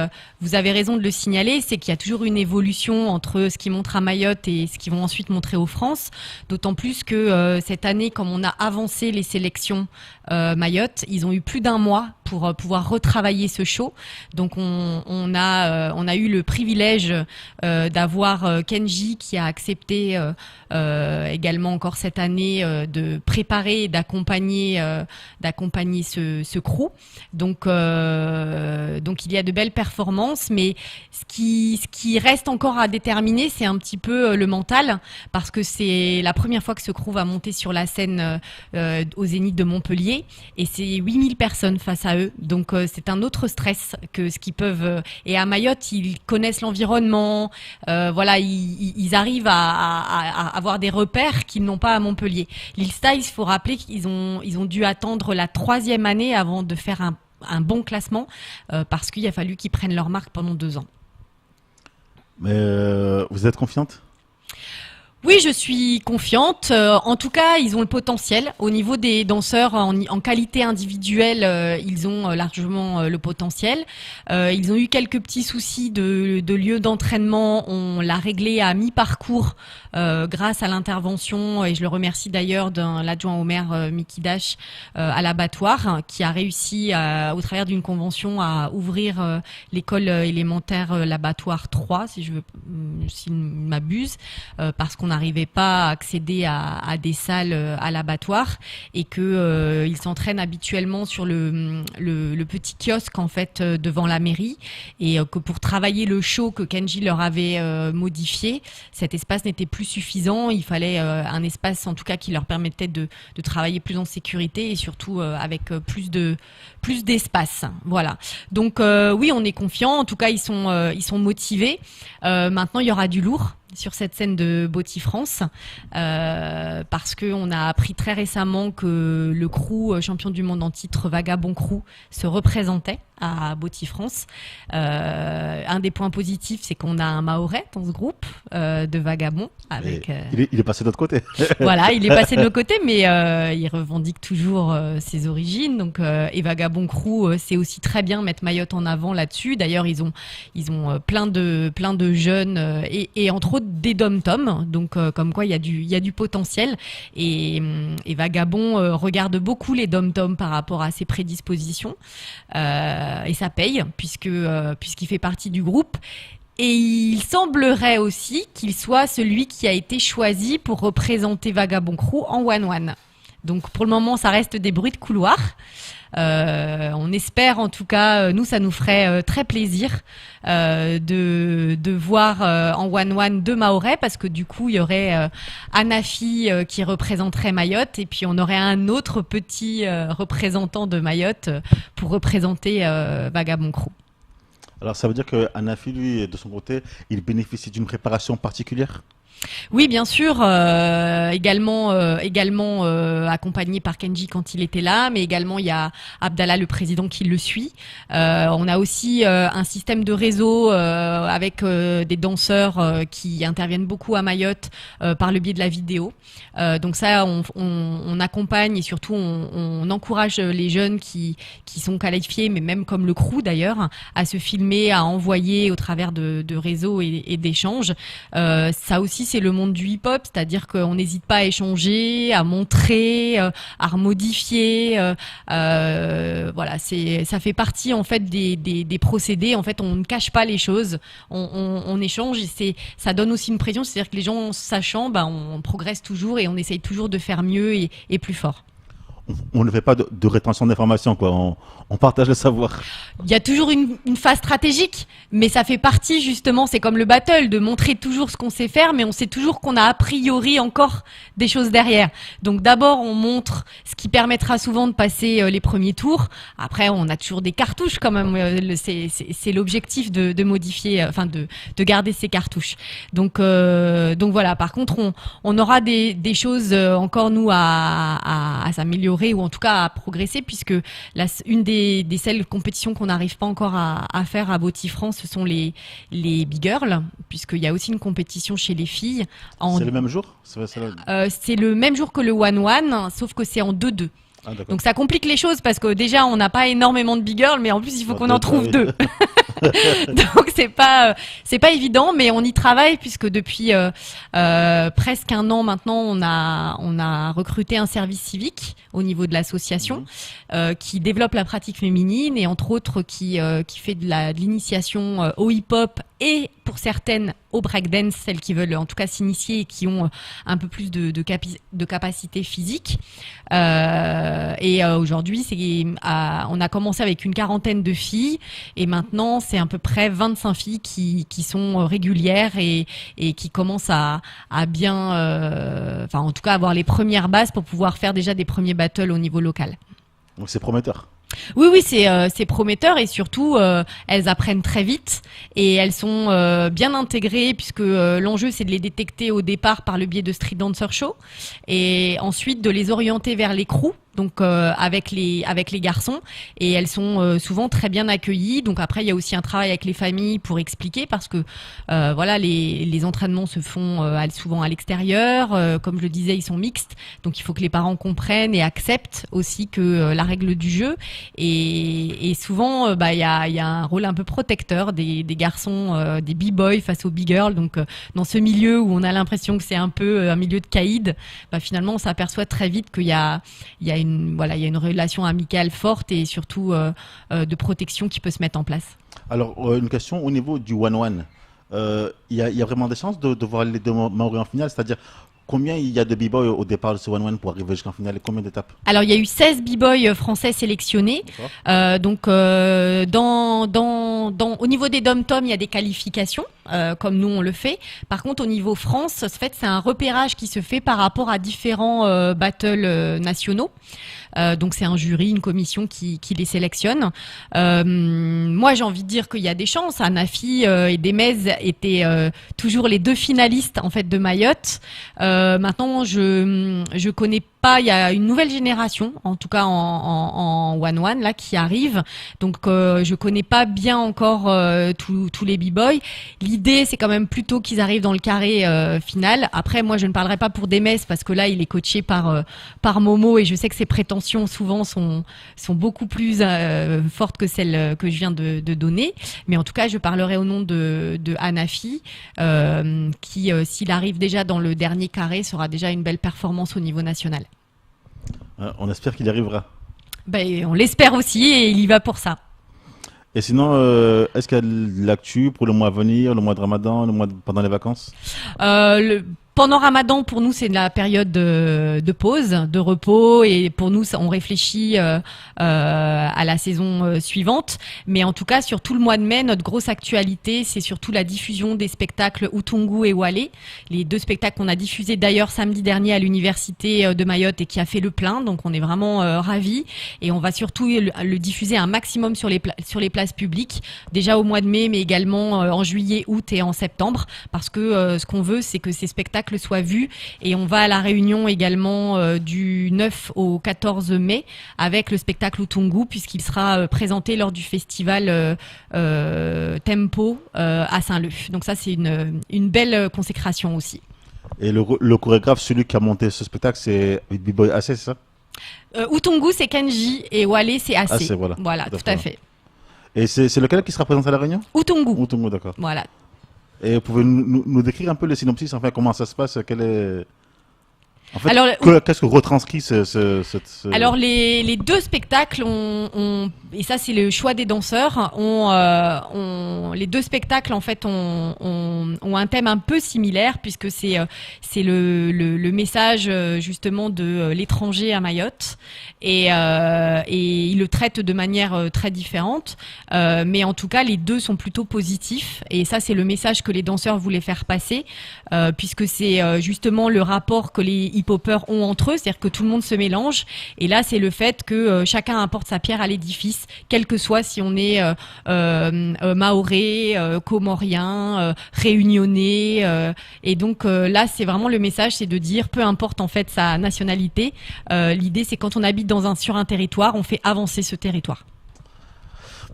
vous avez raison de le signaler, c'est qu'il y a toujours une évolution entre ce qu'ils montrent à Mayotte et ce qu'ils vont ensuite montrer aux France. D'autant plus que cette année, comme on a avancé les sélections Mayotte, ils ont eu plus d'1 mois pour pouvoir retravailler ce show. Donc on a eu le privilège d'avoir Kenji qui a accepté également encore cette année de préparer et d'accompagner ce crew. Donc il y a de belles performances, mais ce qui reste encore à déterminer, c'est un petit peu le mental, parce que c'est la première fois que ce crew va monter sur la scène au Zénith de Montpellier, et c'est 8000 personnes face à eux. Donc c'est un autre stress que ce qu'ils peuvent. Et à Mayotte, ils connaissent l'environnement. Voilà, ils arrivent à avoir des repères qu'ils n'ont pas à Montpellier. Lil Styles, il faut rappeler qu'ils ont dû attendre la 3e année avant de faire un bon classement parce qu'il a fallu qu'ils prennent leur marque pendant 2 ans. Mais vous êtes confiante ? Oui, je suis confiante. En tout cas, ils ont le potentiel. Au niveau des danseurs, en qualité individuelle, ils ont largement le potentiel. Ils ont eu quelques petits soucis de lieu d'entraînement. On l'a réglé à mi-parcours grâce à l'intervention, et je le remercie d'ailleurs, de l'adjoint au maire Mickey Dash à l'Abattoir, qui a réussi au travers d'une convention à ouvrir l'école élémentaire l'Abattoir 3, si je ne m'abuse, parce qu'on n'arrivait pas à accéder à des salles à l'Abattoir, et que ils s'entraînent habituellement sur le petit kiosque en fait devant la mairie, et que pour travailler le show que Kenji leur avait modifié, cet espace n'était plus suffisant. Il fallait un espace en tout cas qui leur permettait de travailler plus en sécurité et surtout avec plus d'espace. Voilà. Donc oui, on est confiant. En tout cas, ils sont motivés. Maintenant, il y aura du lourd sur cette scène de Botti-France parce qu'on a appris très récemment que le crew champion du monde en titre Vagabond Crew se représentait à Botti-France. Un des points positifs, c'est qu'on a un Mahorais dans ce groupe de Vagabond. Avec, il est passé de l'autre côté. Voilà, il est passé de l'autre côté, mais il revendique toujours ses origines. Donc, et Vagabond Crew, c'est aussi très bien mettre Mayotte en avant là-dessus. D'ailleurs, ils ont plein de jeunes et entre autres des dom-toms. Donc, comme quoi il y a du potentiel. Et Vagabond regarde beaucoup les dom-toms par rapport à ses prédispositions. Et ça paye puisqu'il fait partie du groupe. Et il semblerait aussi qu'il soit celui qui a été choisi pour représenter Vagabond Crew en 1-1. Donc pour le moment, ça reste des bruits de couloir. On espère en tout cas, nous ça nous ferait très plaisir de voir en 1-1 deux Mahorais, parce que du coup il y aurait Anafi qui représenterait Mayotte, et puis on aurait un autre petit représentant de Mayotte pour représenter Vagabond Crew. Alors ça veut dire que Anafi, lui, de son côté, il bénéficie d'une préparation particulière? Oui, bien sûr, également accompagné par Kenji quand il était là, mais également il y a Abdallah, le président, qui le suit. On a aussi un système de réseau avec des danseurs qui interviennent beaucoup à Mayotte par le biais de la vidéo. Donc ça, on accompagne, et surtout on encourage les jeunes qui sont qualifiés, mais même comme le crew d'ailleurs, à se filmer, à envoyer au travers de réseaux et d'échanges. Ça aussi, c'est le monde du hip-hop, c'est-à-dire qu'on n'hésite pas à échanger, à montrer, à remodifier. Voilà, ça fait partie en fait des procédés. En fait, on ne cache pas les choses, on échange, et ça donne aussi une pression. C'est-à-dire que les gens sachant, on progresse toujours et on essaye toujours de faire mieux et plus fort. On ne fait pas de rétention d'informations, quoi. On partage le savoir. Il y a toujours une phase stratégique, mais ça fait partie justement, c'est comme le battle, de montrer toujours ce qu'on sait faire, mais on sait toujours qu'on a priori encore des choses derrière. Donc d'abord, on montre ce qui permettra souvent de passer les premiers tours. Après, on a toujours des cartouches quand même. C'est l'objectif de modifier, enfin de garder ces cartouches. Donc voilà. Par contre, on aura des choses encore nous à s'améliorer, ou en tout cas à progresser, puisque une des celles compétitions qu'on n'arrive pas encore à faire à Bautifrance, ce sont les Big Girls, puisqu'il y a aussi une compétition chez les filles. C'est le même jour? C'est le même jour que le 1-1, sauf que c'est en 2-2. Ah, donc ça complique les choses, parce que déjà on n'a pas énormément de Big Girls, mais en plus il faut qu'on en trouve deux. Donc c'est pas évident, mais on y travaille, puisque depuis presque un an maintenant, on a recruté un service civique au niveau de l'association qui développe la pratique féminine, et entre autres qui fait de l'initiation au hip-hop, et pour certaines au breakdance, celles qui veulent en tout cas s'initier et qui ont un peu plus de capacité physique. Et aujourd'hui, on a commencé avec une 40aine de filles, et maintenant c'est à peu près 25 filles qui sont régulières et qui commencent à bien, enfin en tout cas avoir les premières bases pour pouvoir faire déjà des premiers battles au niveau local. Donc c'est prometteur. Oui, c'est prometteur, et surtout elles apprennent très vite, et elles sont bien intégrées, puisque l'enjeu c'est de les détecter au départ par le biais de Street Dancer Show, et ensuite de les orienter vers les crews, donc avec les garçons, et elles sont souvent très bien accueillies. Donc après il y a aussi un travail avec les familles pour expliquer, parce que voilà, les entraînements se font souvent à l'extérieur, comme je le disais, ils sont mixtes, donc il faut que les parents comprennent et acceptent aussi que la règle du jeu, et souvent il y a un rôle un peu protecteur des garçons, des b-boys face aux b-girls. Donc dans ce milieu où on a l'impression que c'est un peu un milieu de caïd, finalement on s'aperçoit très vite qu'il y a une relation amicale forte, et surtout de protection qui peut se mettre en place. Alors, une question au niveau du 1-1. Il y a vraiment des chances de voir les deux Maoris en finale? C'est-à-dire, combien il y a de b-boys au départ de ce 1-1 pour arriver jusqu'en finale, et combien d'étapes? Alors, il y a eu 16 b-boys français sélectionnés. Donc, au niveau des dom-tom, il y a des qualifications, comme nous on le fait. Par contre, au niveau France, en fait, c'est un repérage qui se fait par rapport à différents battles nationaux. Donc c'est un jury, une commission qui les sélectionne. Moi j'ai envie de dire qu'il y a des chances. Anafi et Demez étaient toujours les deux finalistes en fait de Mayotte. Maintenant je connais pas, il y a une nouvelle génération, en tout cas en 1-1 là qui arrive. Donc je connais pas bien encore tous les b-boys. L'idée c'est quand même plutôt qu'ils arrivent dans le carré final. Après moi je ne parlerai pas pour Demez, parce que là il est coaché par Momo, et je sais que ses prétentions souvent sont beaucoup plus fortes que celles que je viens de donner. Mais en tout cas je parlerai au nom de Anafi, qui s'il arrive déjà dans le dernier carré sera déjà une belle performance au niveau national. On espère qu'il y arrivera. On l'espère aussi, et il y va pour ça. Et sinon, est-ce qu'il y a de l'actu pour le mois à venir, le mois de Ramadan, pendant les vacances? Pendant Ramadan, pour nous, c'est la période de pause, de repos, et pour nous, on réfléchit à la saison suivante. Mais en tout cas, sur tout le mois de mai, notre grosse actualité, c'est surtout la diffusion des spectacles Utungu et Wale, les 2 spectacles qu'on a diffusés d'ailleurs samedi dernier à l'université de Mayotte et qui a fait le plein. Donc, on est vraiment ravis, et on va surtout le diffuser un maximum sur les places publiques, déjà au mois de mai, mais également en juillet, août et en septembre, parce que ce qu'on veut, c'est que ces spectacles soit vu, et on va à la Réunion également du 9 au 14 mai avec le spectacle Utungu, puisqu'il sera présenté lors du festival Tempo à Saint-Leu. Donc ça, c'est une belle consécration aussi. Et le chorégraphe, celui qui a monté ce spectacle, c'est B-Boy AC, c'est ça? Utungu, c'est Kenji, et Wale, c'est AC. AC, voilà, tout à fait. Et c'est lequel qui sera présenté à la Réunion? Utungu. Utungu, d'accord. Voilà. Et vous pouvez nous décrire un peu le synopsis, enfin comment ça se passe, En fait, alors, qu'est-ce que retranscrit Alors les 2 spectacles et ça c'est le choix des danseurs, les 2 spectacles en fait ont un thème un peu similaire, puisque c'est le message justement de l'étranger à Mayotte, et ils le traitent de manière très différente, mais en tout cas les 2 sont plutôt positifs, et ça c'est le message que les danseurs voulaient faire passer, puisque c'est justement le rapport que les hip-hoppers ont entre eux, c'est-à-dire que tout le monde se mélange, et là c'est le fait que chacun apporte sa pierre à l'édifice, quel que soit si on est mahorais, comorien, réunionnais, et donc là c'est vraiment le message, c'est de dire peu importe en fait sa nationalité, l'idée c'est quand on habite sur un territoire, on fait avancer ce territoire.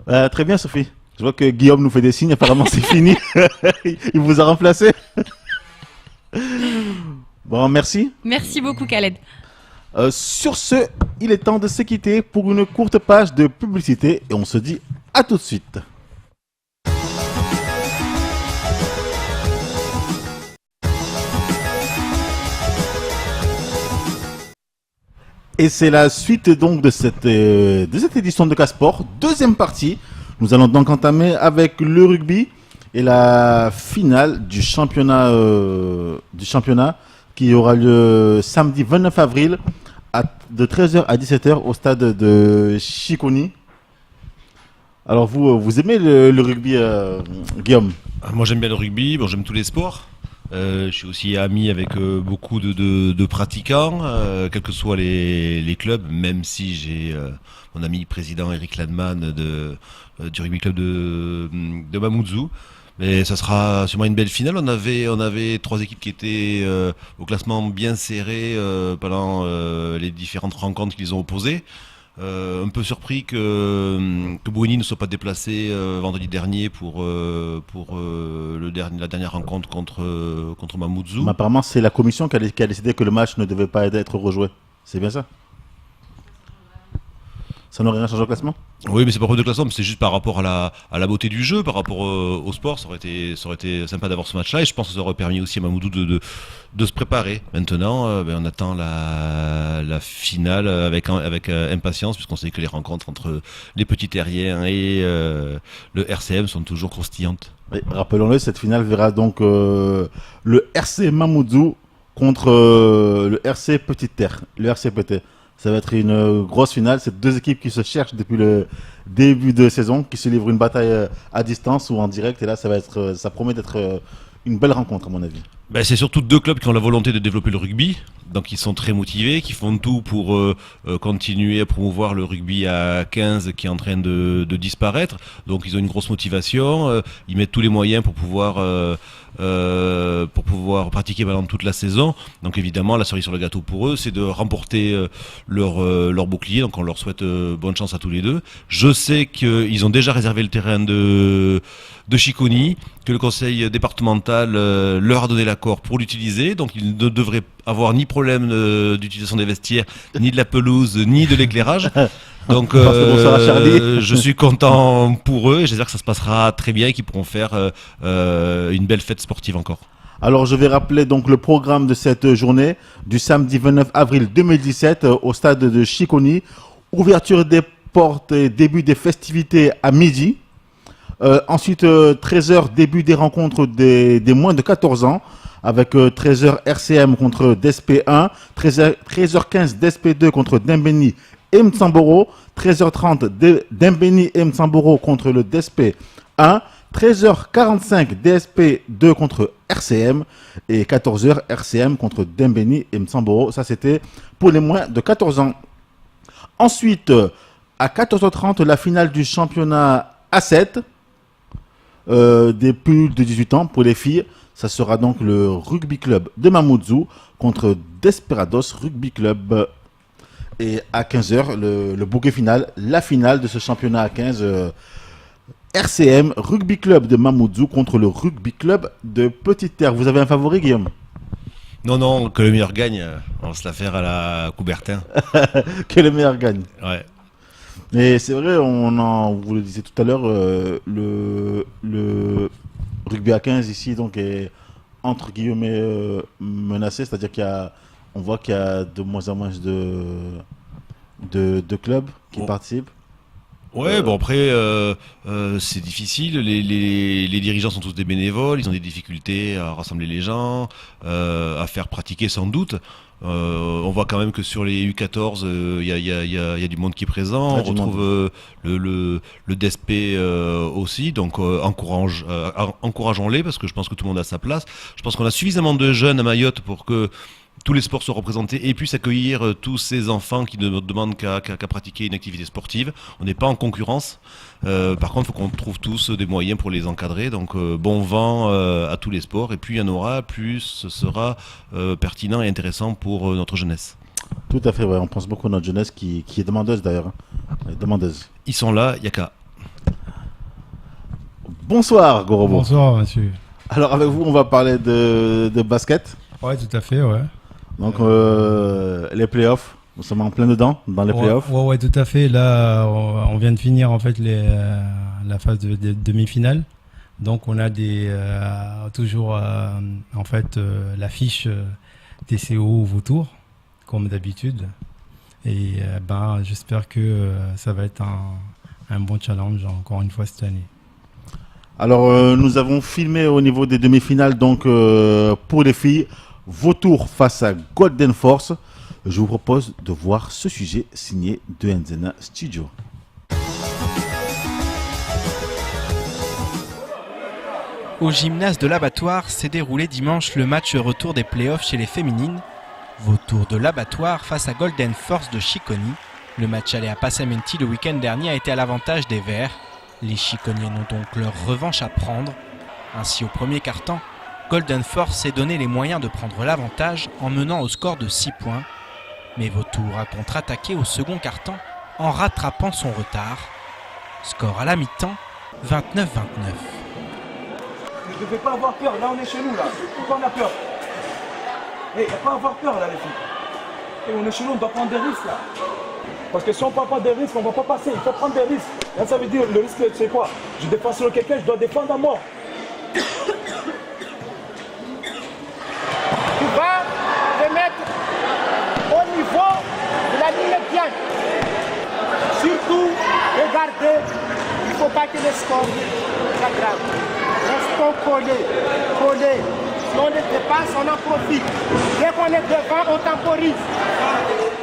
Très bien Sophie, je vois que Guillaume nous fait des signes, apparemment c'est fini. Il vous a remplacé. Bon, merci. Merci beaucoup, Khaled. Sur ce, il est temps de se quitter pour une courte page de publicité, et on se dit à tout de suite. Et c'est la suite donc de cette édition de Casport, deuxième partie. Nous allons donc entamer avec le rugby et la finale du championnat qui aura lieu samedi 29 avril de 13h à 17h au stade de Chiconi. Alors vous aimez le rugby, Guillaume? Moi j'aime bien le rugby, bon, j'aime tous les sports. Je suis aussi ami avec beaucoup de pratiquants, quels que soient les clubs, même si j'ai mon ami président Eric Ladman du rugby club de Mamoudzou. Mais ça sera sûrement une belle finale. On avait 3 équipes qui étaient au classement bien serré pendant les différentes rencontres qu'ils ont opposées. Un peu surpris que Bouini ne soit pas déplacé vendredi dernier pour la dernière rencontre contre Mamoudzou. Mais apparemment, c'est la commission qui a décidé que le match ne devait pas être rejoué. C'est bien ça? Ça n'aurait rien changé au classement? Oui, mais c'est pas problème de classement, mais c'est juste par rapport à la beauté du jeu, par rapport au sport. Ça aurait été sympa d'avoir ce match-là, et je pense que ça aurait permis aussi à Mamoudzou de se préparer. Maintenant, on attend la finale avec impatience, puisqu'on sait que les rencontres entre les petits terriens et le RCM sont toujours croustillantes. Oui, rappelons-le, cette finale verra donc le RC Mamoudzou contre le RC Petite Terre, le RCPT. Ça va être une grosse finale. C'est 2 équipes qui se cherchent depuis le début de saison, qui se livrent une bataille à distance ou en direct. Et là, ça promet d'être une belle rencontre, à mon avis. Ben, c'est surtout 2 clubs qui ont la volonté de développer le rugby, donc ils sont très motivés, qui font tout pour continuer à promouvoir le rugby à 15 qui est en train de disparaître. Donc ils ont une grosse motivation, ils mettent tous les moyens pour pouvoir pratiquer pendant toute la saison. Donc évidemment, la cerise sur le gâteau pour eux, c'est de remporter leur bouclier. Donc on leur souhaite bonne chance à tous les 2. Je sais qu'ils ont déjà réservé le terrain de Chiconi, que le conseil départemental leur a donné l'accord pour l'utiliser, donc ils ne devraient avoir ni problème d'utilisation des vestiaires, ni de la pelouse, ni de l'éclairage. Donc je suis content pour eux, et j'espère que ça se passera très bien et qu'ils pourront faire une belle fête sportive encore. Alors je vais rappeler donc le programme de cette journée du samedi 29 avril 2017 au stade de Chiconi. Ouverture des portes et début des festivités à midi. Ensuite, 13h, début des rencontres des moins de 14 ans, avec 13h RCM contre DSP 1, 13h15 DSP 2 contre Dembeni et Mtsamboro, 13h30 Dembeni et Mtsamboro contre le DSP 1, 13h45 DSP 2 contre RCM et 14h RCM contre Dembeni et Mtsamboro. Ça, c'était pour les moins de 14 ans. Ensuite, à 14h30, la finale du championnat A7 des plus de 18 ans pour les filles. Ça sera donc le Rugby Club de Mamoudzou contre Desperados Rugby Club. Et à 15h, le bouquet final, la finale de ce championnat à 15 RCM, Rugby Club de Mamoudzou contre le Rugby Club de Petite Terre. Vous avez un favori, Guillaume? Non, que le meilleur gagne. On se la faire à la Coubertin. Que le meilleur gagne. Ouais. Mais c'est vrai, vous le disiez tout à l'heure, le rugby à 15 ici donc est entre guillemets menacé, c'est-à-dire on voit qu'il y a de moins en moins de clubs qui participent. Ouais, bon après, c'est difficile. Les dirigeants sont tous des bénévoles, ils ont des difficultés à rassembler les gens, à faire pratiquer sans doute. On voit quand même que sur les U14, il y a du monde qui est présent. On retrouve le DSP aussi, donc encourageons-les parce que je pense que tout le monde a sa place. Je pense qu'on a suffisamment de jeunes à Mayotte pour que tous les sports soient représentés et puissent accueillir tous ces enfants qui ne demandent qu'à pratiquer une activité sportive. On n'est pas en concurrence. Par contre, il faut qu'on trouve tous des moyens pour les encadrer. Donc, bon vent à tous les sports. Et plus il y en aura, plus ce sera pertinent et intéressant pour notre jeunesse. Tout à fait, ouais. On pense beaucoup à notre jeunesse qui est demandeuse d'ailleurs. Demandeuse. Ils sont là, il n'y a qu'à. Bonsoir, Gorobo. Bonsoir, monsieur. Alors, avec vous, on va parler de basket. Ouais, tout à fait, ouais. Donc, les playoffs, nous sommes en plein dedans, dans les playoffs. Ouais, tout à fait. Là, on vient de finir en fait la phase de demi-finale. Donc, on a toujours en fait l'affiche TCO Vautour, comme d'habitude. Et j'espère que ça va être un bon challenge encore une fois cette année. Alors, nous avons filmé au niveau des demi-finales, donc pour les filles, Vautour face à Golden Force. Je vous propose de voir ce sujet signé de Nzena Studio. Au gymnase de l'Abattoir s'est déroulé dimanche le match retour des playoffs chez les féminines. Vautour de l'Abattoir face à Golden Force de Chiconi. Le match allé à Passamenti le week-end dernier a été à l'avantage des Verts. Les Chiconiennes ont donc leur revanche à prendre. Ainsi, au premier quart-temps, Golden Force s'est donné les moyens de prendre l'avantage en menant au score de 6 points. Mais Vautour a contre-attaqué au second quart-temps en rattrapant son retard. Score à la mi-temps, 29-29. Je ne devais pas avoir peur, là on est chez nous là. Pourquoi on a peur? Il n'y a pas à avoir peur là les filles. On est chez nous, on doit prendre des risques là. Parce que si on ne prend pas des risques, on ne va pas passer. Il faut prendre des risques. Là ça veut dire, le risque c'est quoi? Je défends sur quelqu'un, je dois défendre à mort. Tu vas te mettre au niveau de la ligne médiane. Surtout, regardez, il ne faut pas que le score soit grave. Restons collés. Si on les dépasse, on en profite. Dès qu'on est devant, on temporise.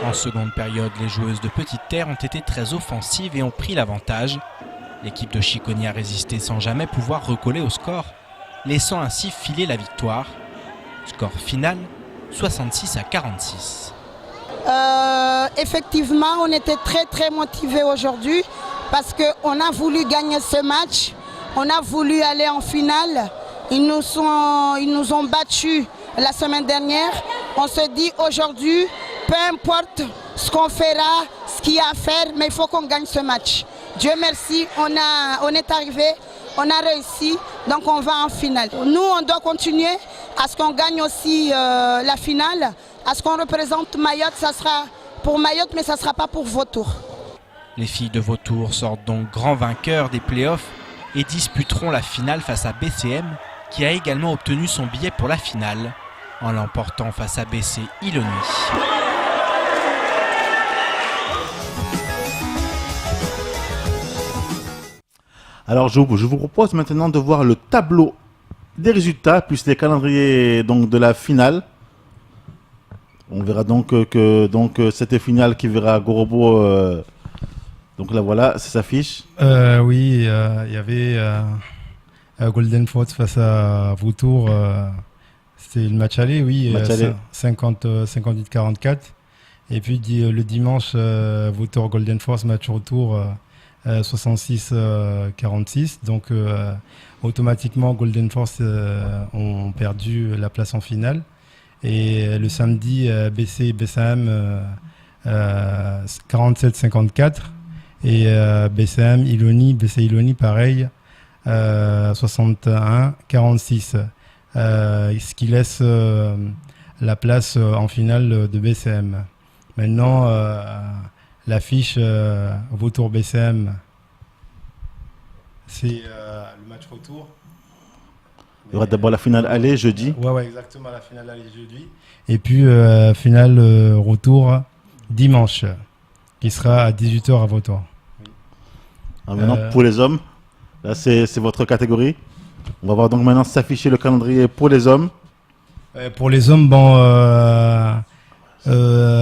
En seconde période, les joueuses de Petite Terre ont été très offensives et ont pris l'avantage. L'équipe de Chiconi a résisté sans jamais pouvoir recoller au score, laissant ainsi filer la victoire. Score final, 66-46. Effectivement, on était très motivés aujourd'hui parce qu'on a voulu gagner ce match. On a voulu aller en finale. Ils nous ont battus la semaine dernière. On se dit aujourd'hui, peu importe ce qu'on fera, ce qu'il y a à faire, mais il faut qu'on gagne ce match. Dieu merci, on est arrivé, on a réussi, donc on va en finale. Nous, on doit continuer à ce qu'on gagne aussi la finale, à ce qu'on représente Mayotte. Ça sera pour Mayotte, mais ça ne sera pas pour Vautour. Les filles de Vautour sortent donc grands vainqueurs des playoffs et disputeront la finale face à BCM, qui a également obtenu son billet pour la finale, en l'emportant face à BC Iloni. Alors je vous propose maintenant de voir le tableau des résultats plus les calendriers donc de la finale. On verra donc que cette finale qui verra Gorobo. Donc là voilà, c'est sa fiche. Oui, il y avait Golden Force face à Vautour. C'était le match aller, oui, 58-44. Et puis le dimanche, Vautour Golden Force, match retour 66-46. Donc automatiquement, Golden Force ont perdu la place en finale. Et le samedi, BC et BCM 47-54. Et BC Iloni, pareil, 61-46. Ce qui laisse la place en finale de BCM. Maintenant, l'affiche Vautour BCM, c'est le match retour. Il y aura d'abord la finale aller jeudi. Ouais, exactement, la finale aller jeudi. Et puis, finale retour dimanche, qui sera à 18h à Vautour. Maintenant, pour les hommes, là, c'est votre catégorie. On va voir donc maintenant s'afficher le calendrier pour les hommes. Pour les hommes, bon,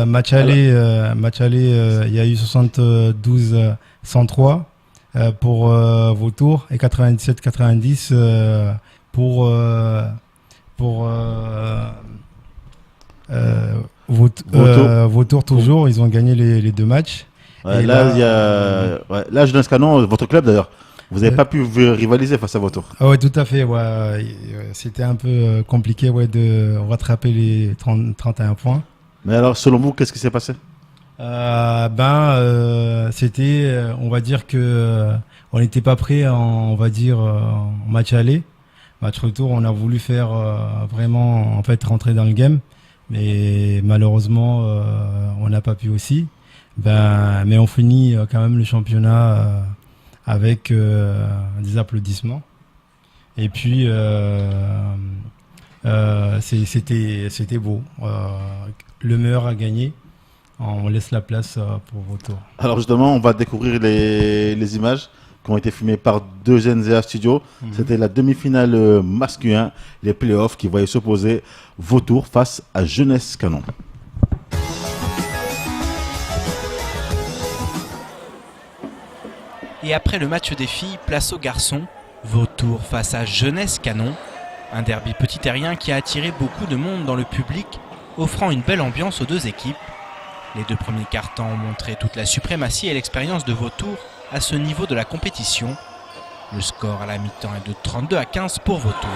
match aller, il y a eu 72-103 pour Vautour et 97-90 pour Vautour toujours. Ils ont gagné les deux matchs. Ouais, là, Jeunesse Canon, votre club d'ailleurs, vous n'avez pas pu rivaliser face à Vautour. Ah ouais, tout à fait. Ouais. C'était un peu compliqué de rattraper les 31 points. Mais alors, selon vous, qu'est-ce qui s'est passé? C'était, on va dire que on n'était pas prêt en match aller. Match retour, on a voulu faire vraiment rentrer dans le game, mais malheureusement, on n'a pas pu aussi. Mais on finit quand même le championnat avec des applaudissements. Et puis c'était beau. Le meilleur a gagné. On laisse la place pour Vautour. Alors justement, on va découvrir les images qui ont été filmées par deux NZA Studio. C'était la demi-finale masculin, les playoffs qui voyaient s'opposer Vautour face à Jeunesse Canon. Et après le match des filles, place aux garçons. Vautour face à Jeunesse Canon. Un derby petit terrien qui a attiré beaucoup de monde dans le public, offrant une belle ambiance aux deux équipes. Les deux premiers quart-temps ont montré toute la suprématie et l'expérience de Vautour à ce niveau de la compétition. Le score à la mi-temps est de 32-15 pour Vautour.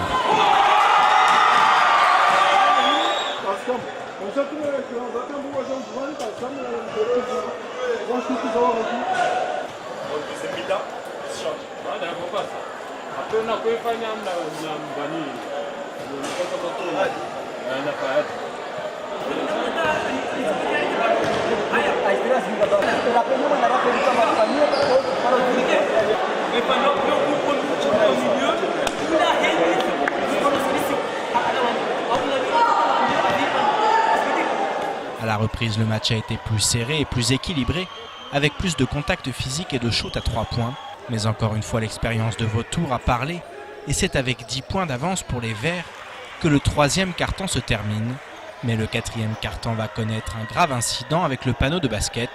À la reprise, le match a été plus serré et plus équilibré, avec plus de contact physique et de shoot à 3 points. Mais encore une fois, l'expérience de Vautour a parlé, et c'est avec 10 points d'avance pour les Verts que le troisième carton se termine. Mais le quatrième carton va connaître un grave incident avec le panneau de basket.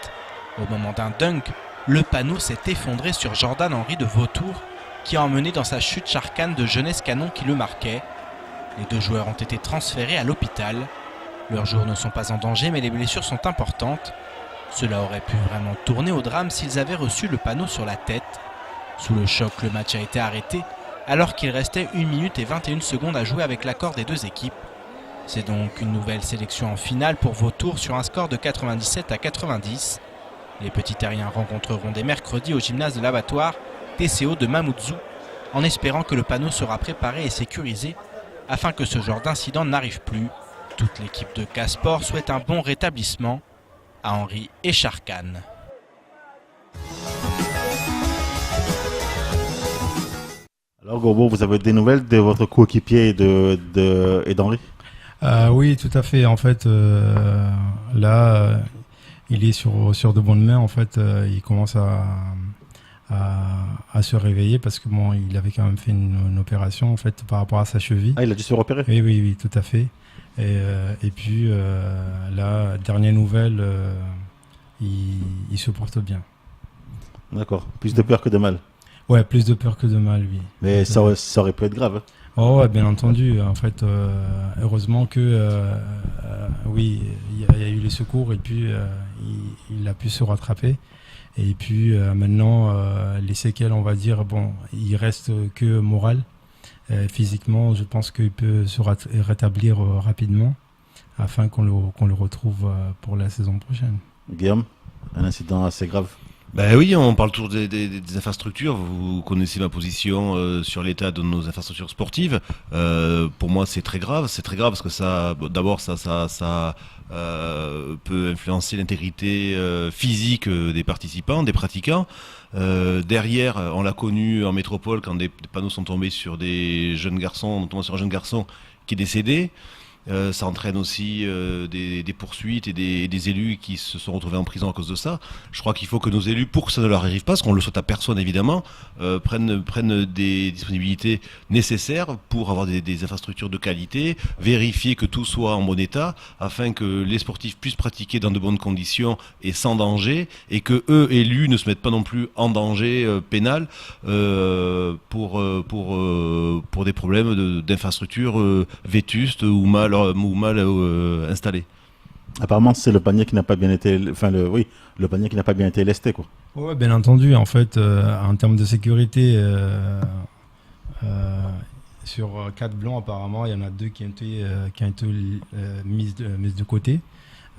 Au moment d'un dunk, le panneau s'est effondré sur Jordan Henry de Vautour, qui a emmené dans sa chute Charcane de Jeunesse Canon qui le marquait. Les deux joueurs ont été transférés à l'hôpital. Leurs jours ne sont pas en danger, mais les blessures sont importantes. Cela aurait pu vraiment tourner au drame s'ils avaient reçu le panneau sur la tête. Sous le choc, le match a été arrêté, alors qu'il restait 1 minute et 21 secondes à jouer avec l'accord des deux équipes. C'est donc une nouvelle sélection en finale pour Vautour sur un score de 97-90. Les petits terriens rencontreront dès mercredi au gymnase de l'abattoir TCO de Mamoudzou, en espérant que le panneau sera préparé et sécurisé afin que ce genre d'incident n'arrive plus. Toute l'équipe de Casport souhaite un bon rétablissement à Henri et Charcane. Alors Gorbo, vous avez des nouvelles de votre coéquipier et d'Henri? Oui, tout à fait. En fait, là, il est sur de bonnes mains. En fait, il commence à se réveiller parce que bon, il avait quand même fait une opération en fait par rapport à sa cheville. Ah, il a dû se repérer. Oui, tout à fait. Et puis là, dernière nouvelle, il se porte bien. D'accord. Plus de peur que de mal. Ouais, plus de peur que de mal, oui. Mais ça aurait pu être grave. Hein. Oh, ouais, bien entendu. En fait, heureusement que oui, il y a eu les secours et puis il a pu se rattraper. Et puis maintenant, les séquelles, on va dire, bon, il reste que moral. Physiquement, je pense qu'il peut se rétablir rapidement afin qu'on le retrouve pour la saison prochaine. Guillaume, un incident assez grave. Ben oui, on parle toujours des infrastructures. Vous connaissez ma position sur l'état de nos infrastructures sportives. Pour moi, c'est très grave. C'est très grave parce que ça peut influencer l'intégrité physique des participants, des pratiquants. Derrière, on l'a connu en métropole quand des panneaux sont tombés sur des jeunes garçons, notamment sur un jeune garçon qui est décédé. Ça entraîne aussi des poursuites et des élus qui se sont retrouvés en prison à cause de ça. Je crois qu'il faut que nos élus, pour que ça ne leur arrive pas, parce qu'on le souhaite à personne évidemment, prennent des disponibilités nécessaires pour avoir des infrastructures de qualité, vérifier que tout soit en bon état, afin que les sportifs puissent pratiquer dans de bonnes conditions et sans danger, et que eux, élus, ne se mettent pas non plus en danger pénal pour des problèmes d'infrastructures vétustes ou mal installé. Apparemment, c'est le panier qui n'a pas bien été, le panier qui n'a pas bien été lesté, quoi. Ouais, bien entendu. En fait, en termes de sécurité, sur 4 blancs, apparemment, il y en a 2 qui ont été mises de côté.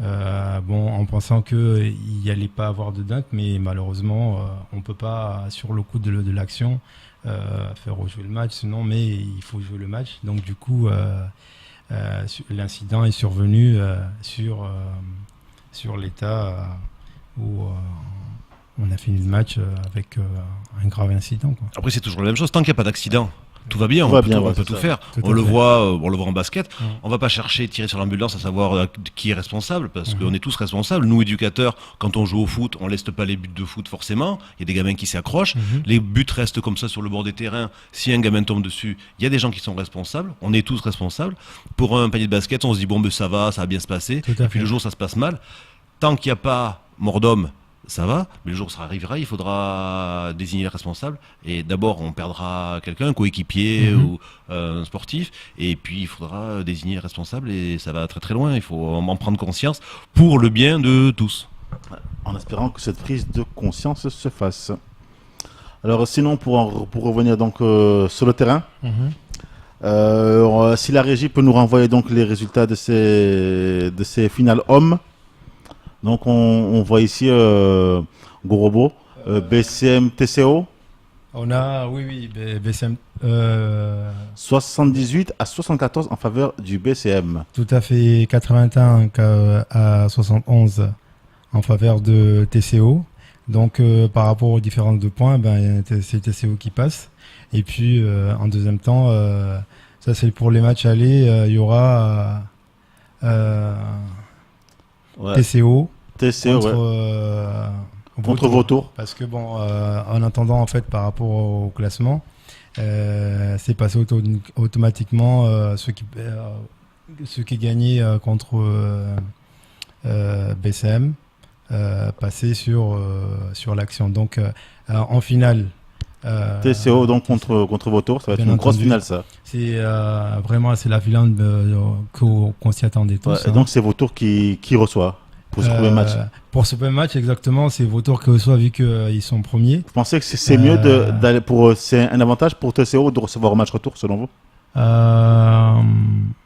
En pensant qu'il n'y allait pas avoir de dunk, mais malheureusement, on ne peut pas, sur le coup de l'action, faire rejouer le match. Sinon, mais il faut jouer le match. Donc, du coup, l'incident est survenu sur l'état où on a fini le match avec un grave incident, quoi. Après, c'est toujours la même chose. Tant qu'il n'y a pas d'accident, tout va bien, on peut tout faire. Tout on le voit en basket. On va pas chercher, tirer sur l'ambulance à savoir qui est responsable, parce qu'on est tous responsables. Nous, éducateurs, quand on joue au foot, on laisse pas les buts de foot forcément. Il y a des gamins qui s'y accrochent. Les buts restent comme ça sur le bord des terrains. Si un gamin tombe dessus, il y a des gens qui sont responsables. On est tous responsables. Pour un panier de basket, on se dit bon, ça va bien se passer. Puis le jour, ça se passe mal. Tant qu'il n'y a pas mort d'homme, ça va, mais le jour où ça arrivera, il faudra désigner les responsables. Et d'abord, on perdra quelqu'un, un coéquipier ou un sportif. Et puis, il faudra désigner les responsables et ça va très très loin. Il faut en prendre conscience pour le bien de tous. En espérant que cette prise de conscience se fasse. Alors, sinon, pour revenir donc sur le terrain, si la régie peut nous renvoyer donc les résultats de ces finales hommes. Donc on voit ici Gorobo, BCM TCO. On a, oui, BCM. 78 à 74 en faveur du BCM. Tout à fait, 81 à 71 en faveur de TCO. Donc par rapport aux différences de points, c'est TCO qui passe. Et puis en deuxième temps, ça c'est pour les matchs allés, il y aura TCO contre Vautour. Parce que en attendant en fait par rapport au classement, c'est passé automatiquement ceux qui gagnaient contre BCM passer sur l'action. Donc en finale. TCO donc contre Vautour, ça va être une grosse finale, ça. C'est vraiment la finale qu'on s'y attendait tous. Et donc c'est Vautour qui reçoit pour ce premier match. Pour ce premier match, exactement, c'est Vautour qui reçoit vu qu'ils sont premiers. Vous pensez que c'est mieux d'aller c'est un avantage pour TCO de recevoir au match retour selon vous?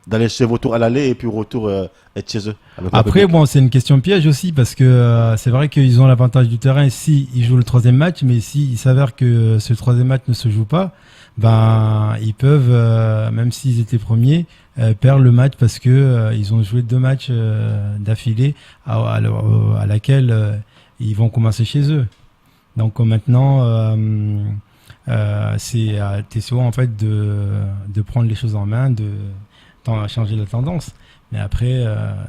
D'aller chez Vautour à l'aller et puis retour être chez eux. Après, c'est une question piège aussi parce que c'est vrai qu'ils ont l'avantage du terrain si ils jouent le troisième match, mais s'il s'avère que ce troisième match ne se joue pas, ils peuvent, même s'ils étaient premiers, perdre le match parce que ils ont joué 2 matchs d'affilée à laquelle ils vont commencer chez eux. Donc maintenant. C'est à TCO en fait de prendre les choses en main, de changer la tendance. Mais après,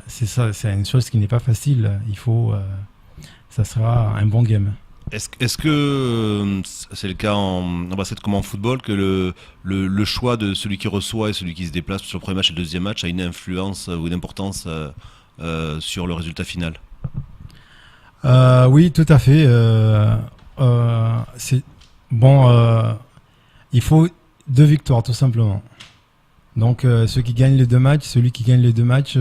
c'est une chose qui n'est pas facile. Ça sera un bon game. Est-ce que c'est le cas en basket comme en football, que le choix de celui qui reçoit et celui qui se déplace sur le premier match et le deuxième match a une influence ou une importance sur le résultat final? Oui, tout à fait. C'est bon. Il faut 2 victoires, tout simplement. Donc, celui qui gagne les 2 matchs,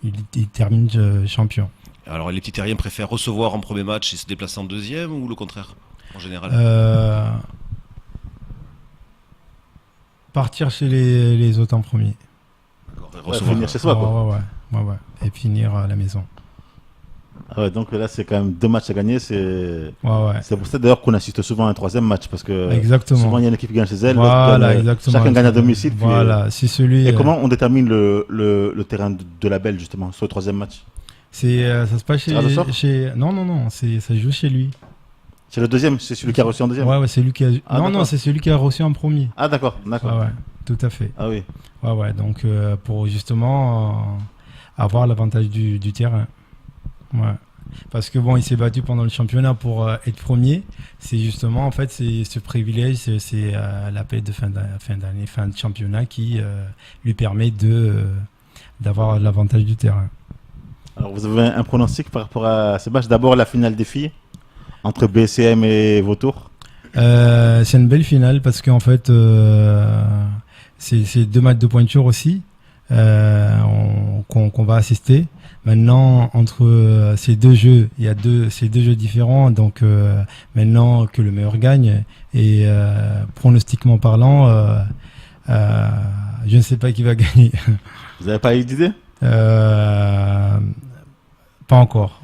il termine champion. Alors, les petits terriens préfèrent recevoir en premier match et se déplacer en deuxième, ou le contraire, en général? Partir chez les autres en premier. Recevoir. Finir chez soi, quoi. Ouais. Et finir à la maison. Ah ouais, donc là, c'est quand même 2 matchs à gagner. C'est Ouais. c'est pour ça d'ailleurs qu'on assiste souvent à un 3e match, parce que Exactement. souvent il y a une équipe qui gagne chez elle, Voilà, exactement. chacun gagne à domicile. Puis, Voilà, si celui. Et comment on détermine le terrain de la Belle, justement, sur le 3e match? Ça se passe Non, ça se joue chez lui. C'est le 2e, c'est celui qui a reçu en 2e? Ouais, c'est lui qui a. C'est celui qui a reçu en premier. Ah, d'accord. Ouais, tout à fait. Ah oui. Ouais, donc pour justement avoir l'avantage du terrain. Ouais. Parce que bon, il s'est battu pendant le championnat pour être premier. C'est justement, en fait, c'est ce privilège, c'est la paix de fin d'année, fin de championnat qui lui permet d'avoir l'avantage du terrain. Alors, vous avez un pronostic par rapport à ce match? D'abord, la finale des filles entre BCM et Vautour. C'est une belle finale parce qu'en fait, c'est 2 matchs de pointure aussi qu'on va assister. Maintenant, entre ces 2 jeux, ces deux jeux différents. Donc, maintenant que le meilleur gagne, et pronostiquement parlant, je ne sais pas qui va gagner. Vous n'avez pas eu d'idée? Pas encore.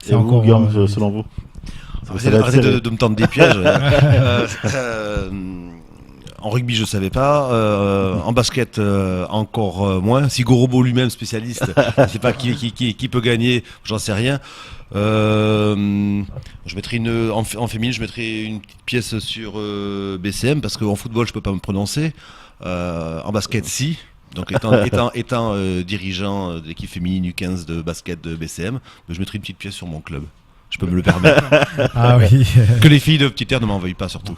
C'est encore, Guillaume, selon vous? Arrêtez de me tendre des pièges. En rugby, je ne savais pas. En basket, encore moins. Si Gorobo lui-même, spécialiste, je ne sais pas qui peut gagner, j'en sais rien. Je mettrai en féminine, je mettrai une petite pièce sur BCM, parce qu'en football, je ne peux pas me prononcer. En basket, si. Donc étant dirigeant de l'équipe féminine U15 de basket de BCM, je mettrai une petite pièce sur mon club. Je peux me le permettre. Ah oui. Que les filles de Petite Terre ne m'en veuillent pas, surtout.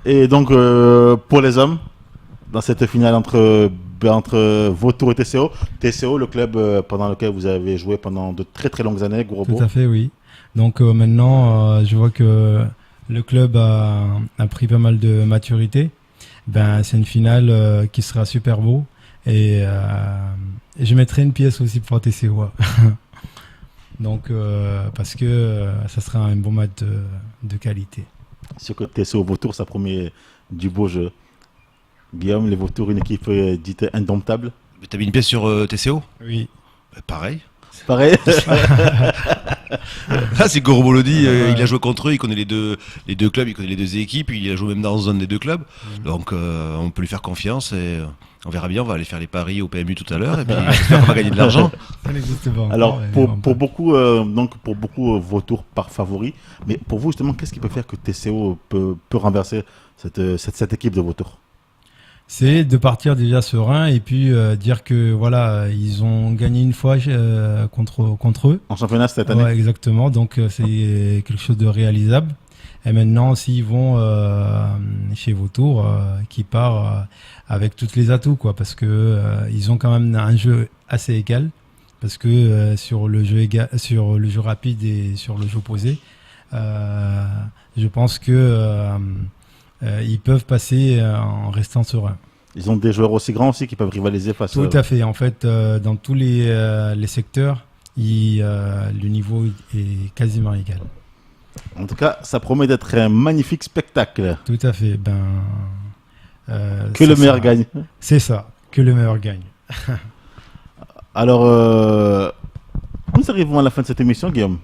Et donc, pour les hommes, dans cette finale entre Vautour et TCO, le club pendant lequel vous avez joué pendant de très très longues années, Gorobo. Tout à fait, oui. Donc maintenant, je vois que le club a pris pas mal de maturité. C'est une finale qui sera super beau. Et je mettrai une pièce aussi pour TCO. Donc, parce que ça sera un bon match de qualité. Sur que TCO Vautour, ça promet du beau jeu. Guillaume, les Vautours, une équipe dite indomptable. T'as mis une pièce sur TCO? Oui. Pareil. Là, c'est Gorobo le dit, il a joué contre eux, il connaît les deux clubs, il connaît les 2 équipes, il a joué même dans un des 2 clubs. Donc, on peut lui faire confiance et on verra bien. On va aller faire les paris au PMU tout à l'heure et puis j'espère qu'on va gagner de l'argent. Alors, pour beaucoup, Vautour par favori. Mais pour vous, justement, qu'est-ce qui peut faire que TCO peut renverser cette équipe de Vautour? C'est de partir déjà serein et puis dire que voilà, ils ont gagné une fois contre eux. En championnat cette année. Ouais, exactement. Donc c'est quelque chose de réalisable. Et maintenant, s'ils vont chez Vautour, qui part avec tous les atouts, quoi, parce que ils ont quand même un jeu assez égal, parce que sur le jeu rapide et sur le jeu posé, je pense que ils peuvent passer en restant sereins. Ils ont des joueurs aussi grands aussi qui peuvent rivaliser face Tout à fait. En fait, dans tous les secteurs, le niveau est quasiment égal. En tout cas, ça promet d'être un magnifique spectacle. Tout à fait. Que le meilleur gagne. C'est ça, que le meilleur gagne. Alors, nous arrivons à la fin de cette émission, Guillaume.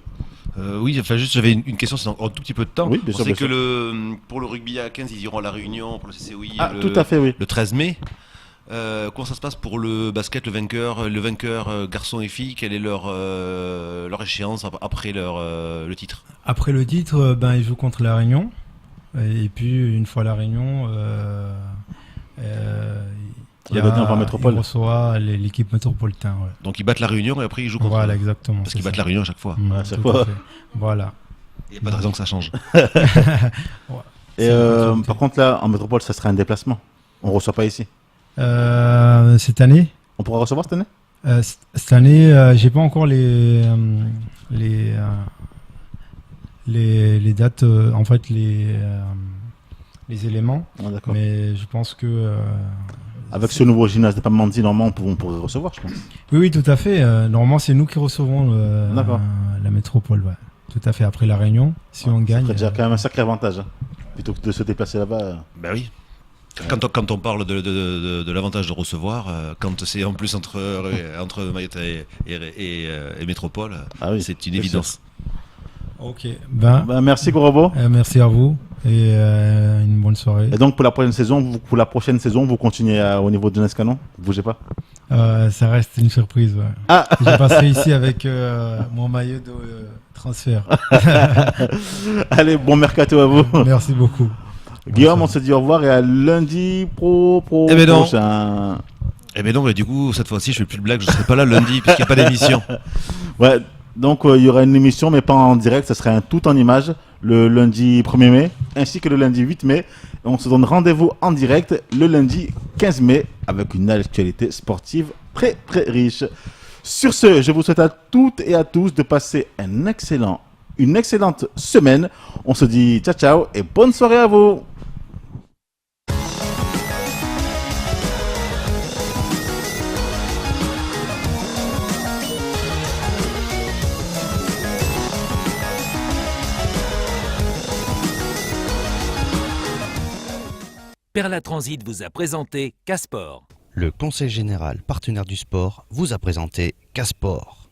Oui, enfin juste j'avais une question, c'est en tout petit peu de temps. Oui, bien sûr, sait que pour le rugby à 15, ils iront à la Réunion pour le CCOI tout à fait, oui. Le 13 mai. Comment ça se passe pour le basket, le vainqueur garçons et filles? Quelle est leur échéance après le titre? Après le titre, ils jouent contre la Réunion. Et puis une fois la Réunion, Le gardien par Métropole. Il reçoit l'équipe métropolitaine. Ouais. Donc ils battent la Réunion et après ils jouent contre. Voilà, exactement. Parce qu'ils battent la Réunion à chaque fois. À chaque fois. Voilà. Il n'y a pas de raison que ça change. Et par contre, là, en métropole, ça serait un déplacement. On ne reçoit pas ici. Cette année On pourra recevoir cette année Cette année, j'ai pas encore les dates, en fait, les éléments. Mais je pense que. Avec ce nouveau gymnase de Pamandzi, normalement, on pourrait recevoir, je pense. Oui, tout à fait. Normalement, c'est nous qui recevons la métropole. Ouais. Tout à fait. Après la Réunion, si on gagne. C'est déjà quand même un sacré avantage. Hein. Plutôt que de se déplacer là-bas. Ben oui. Quand on parle de l'avantage de recevoir, quand c'est en plus entre Mayotte et Métropole, c'est une évidence. Ok. Merci Gorobo. Merci à vous et une bonne soirée. Et donc pour la prochaine saison, vous continuez au niveau de Nescanon. Vous bougez pas. Ça reste une surprise. Ouais. Ah. Je passerai ici avec mon maillot de transfert. Allez, bon mercato à vous. Merci beaucoup. Guillaume, on se dit au revoir et à lundi prochain. Eh ben non, mais du coup, cette fois-ci, je fais plus de blagues, je serai pas là lundi puisqu'il n'y a pas d'émission. Ouais, donc il y aura une émission, mais pas en direct, ça serait un tout en image, le lundi 1er mai, ainsi que le lundi 8 mai. Et on se donne rendez-vous en direct le lundi 15 mai avec une actualité sportive très très riche. Sur ce, je vous souhaite à toutes et à tous de passer une excellente semaine. On se dit ciao ciao et bonne soirée à vous. Perla Transit vous a présenté Casport. Le Conseil général partenaire du sport vous a présenté Casport.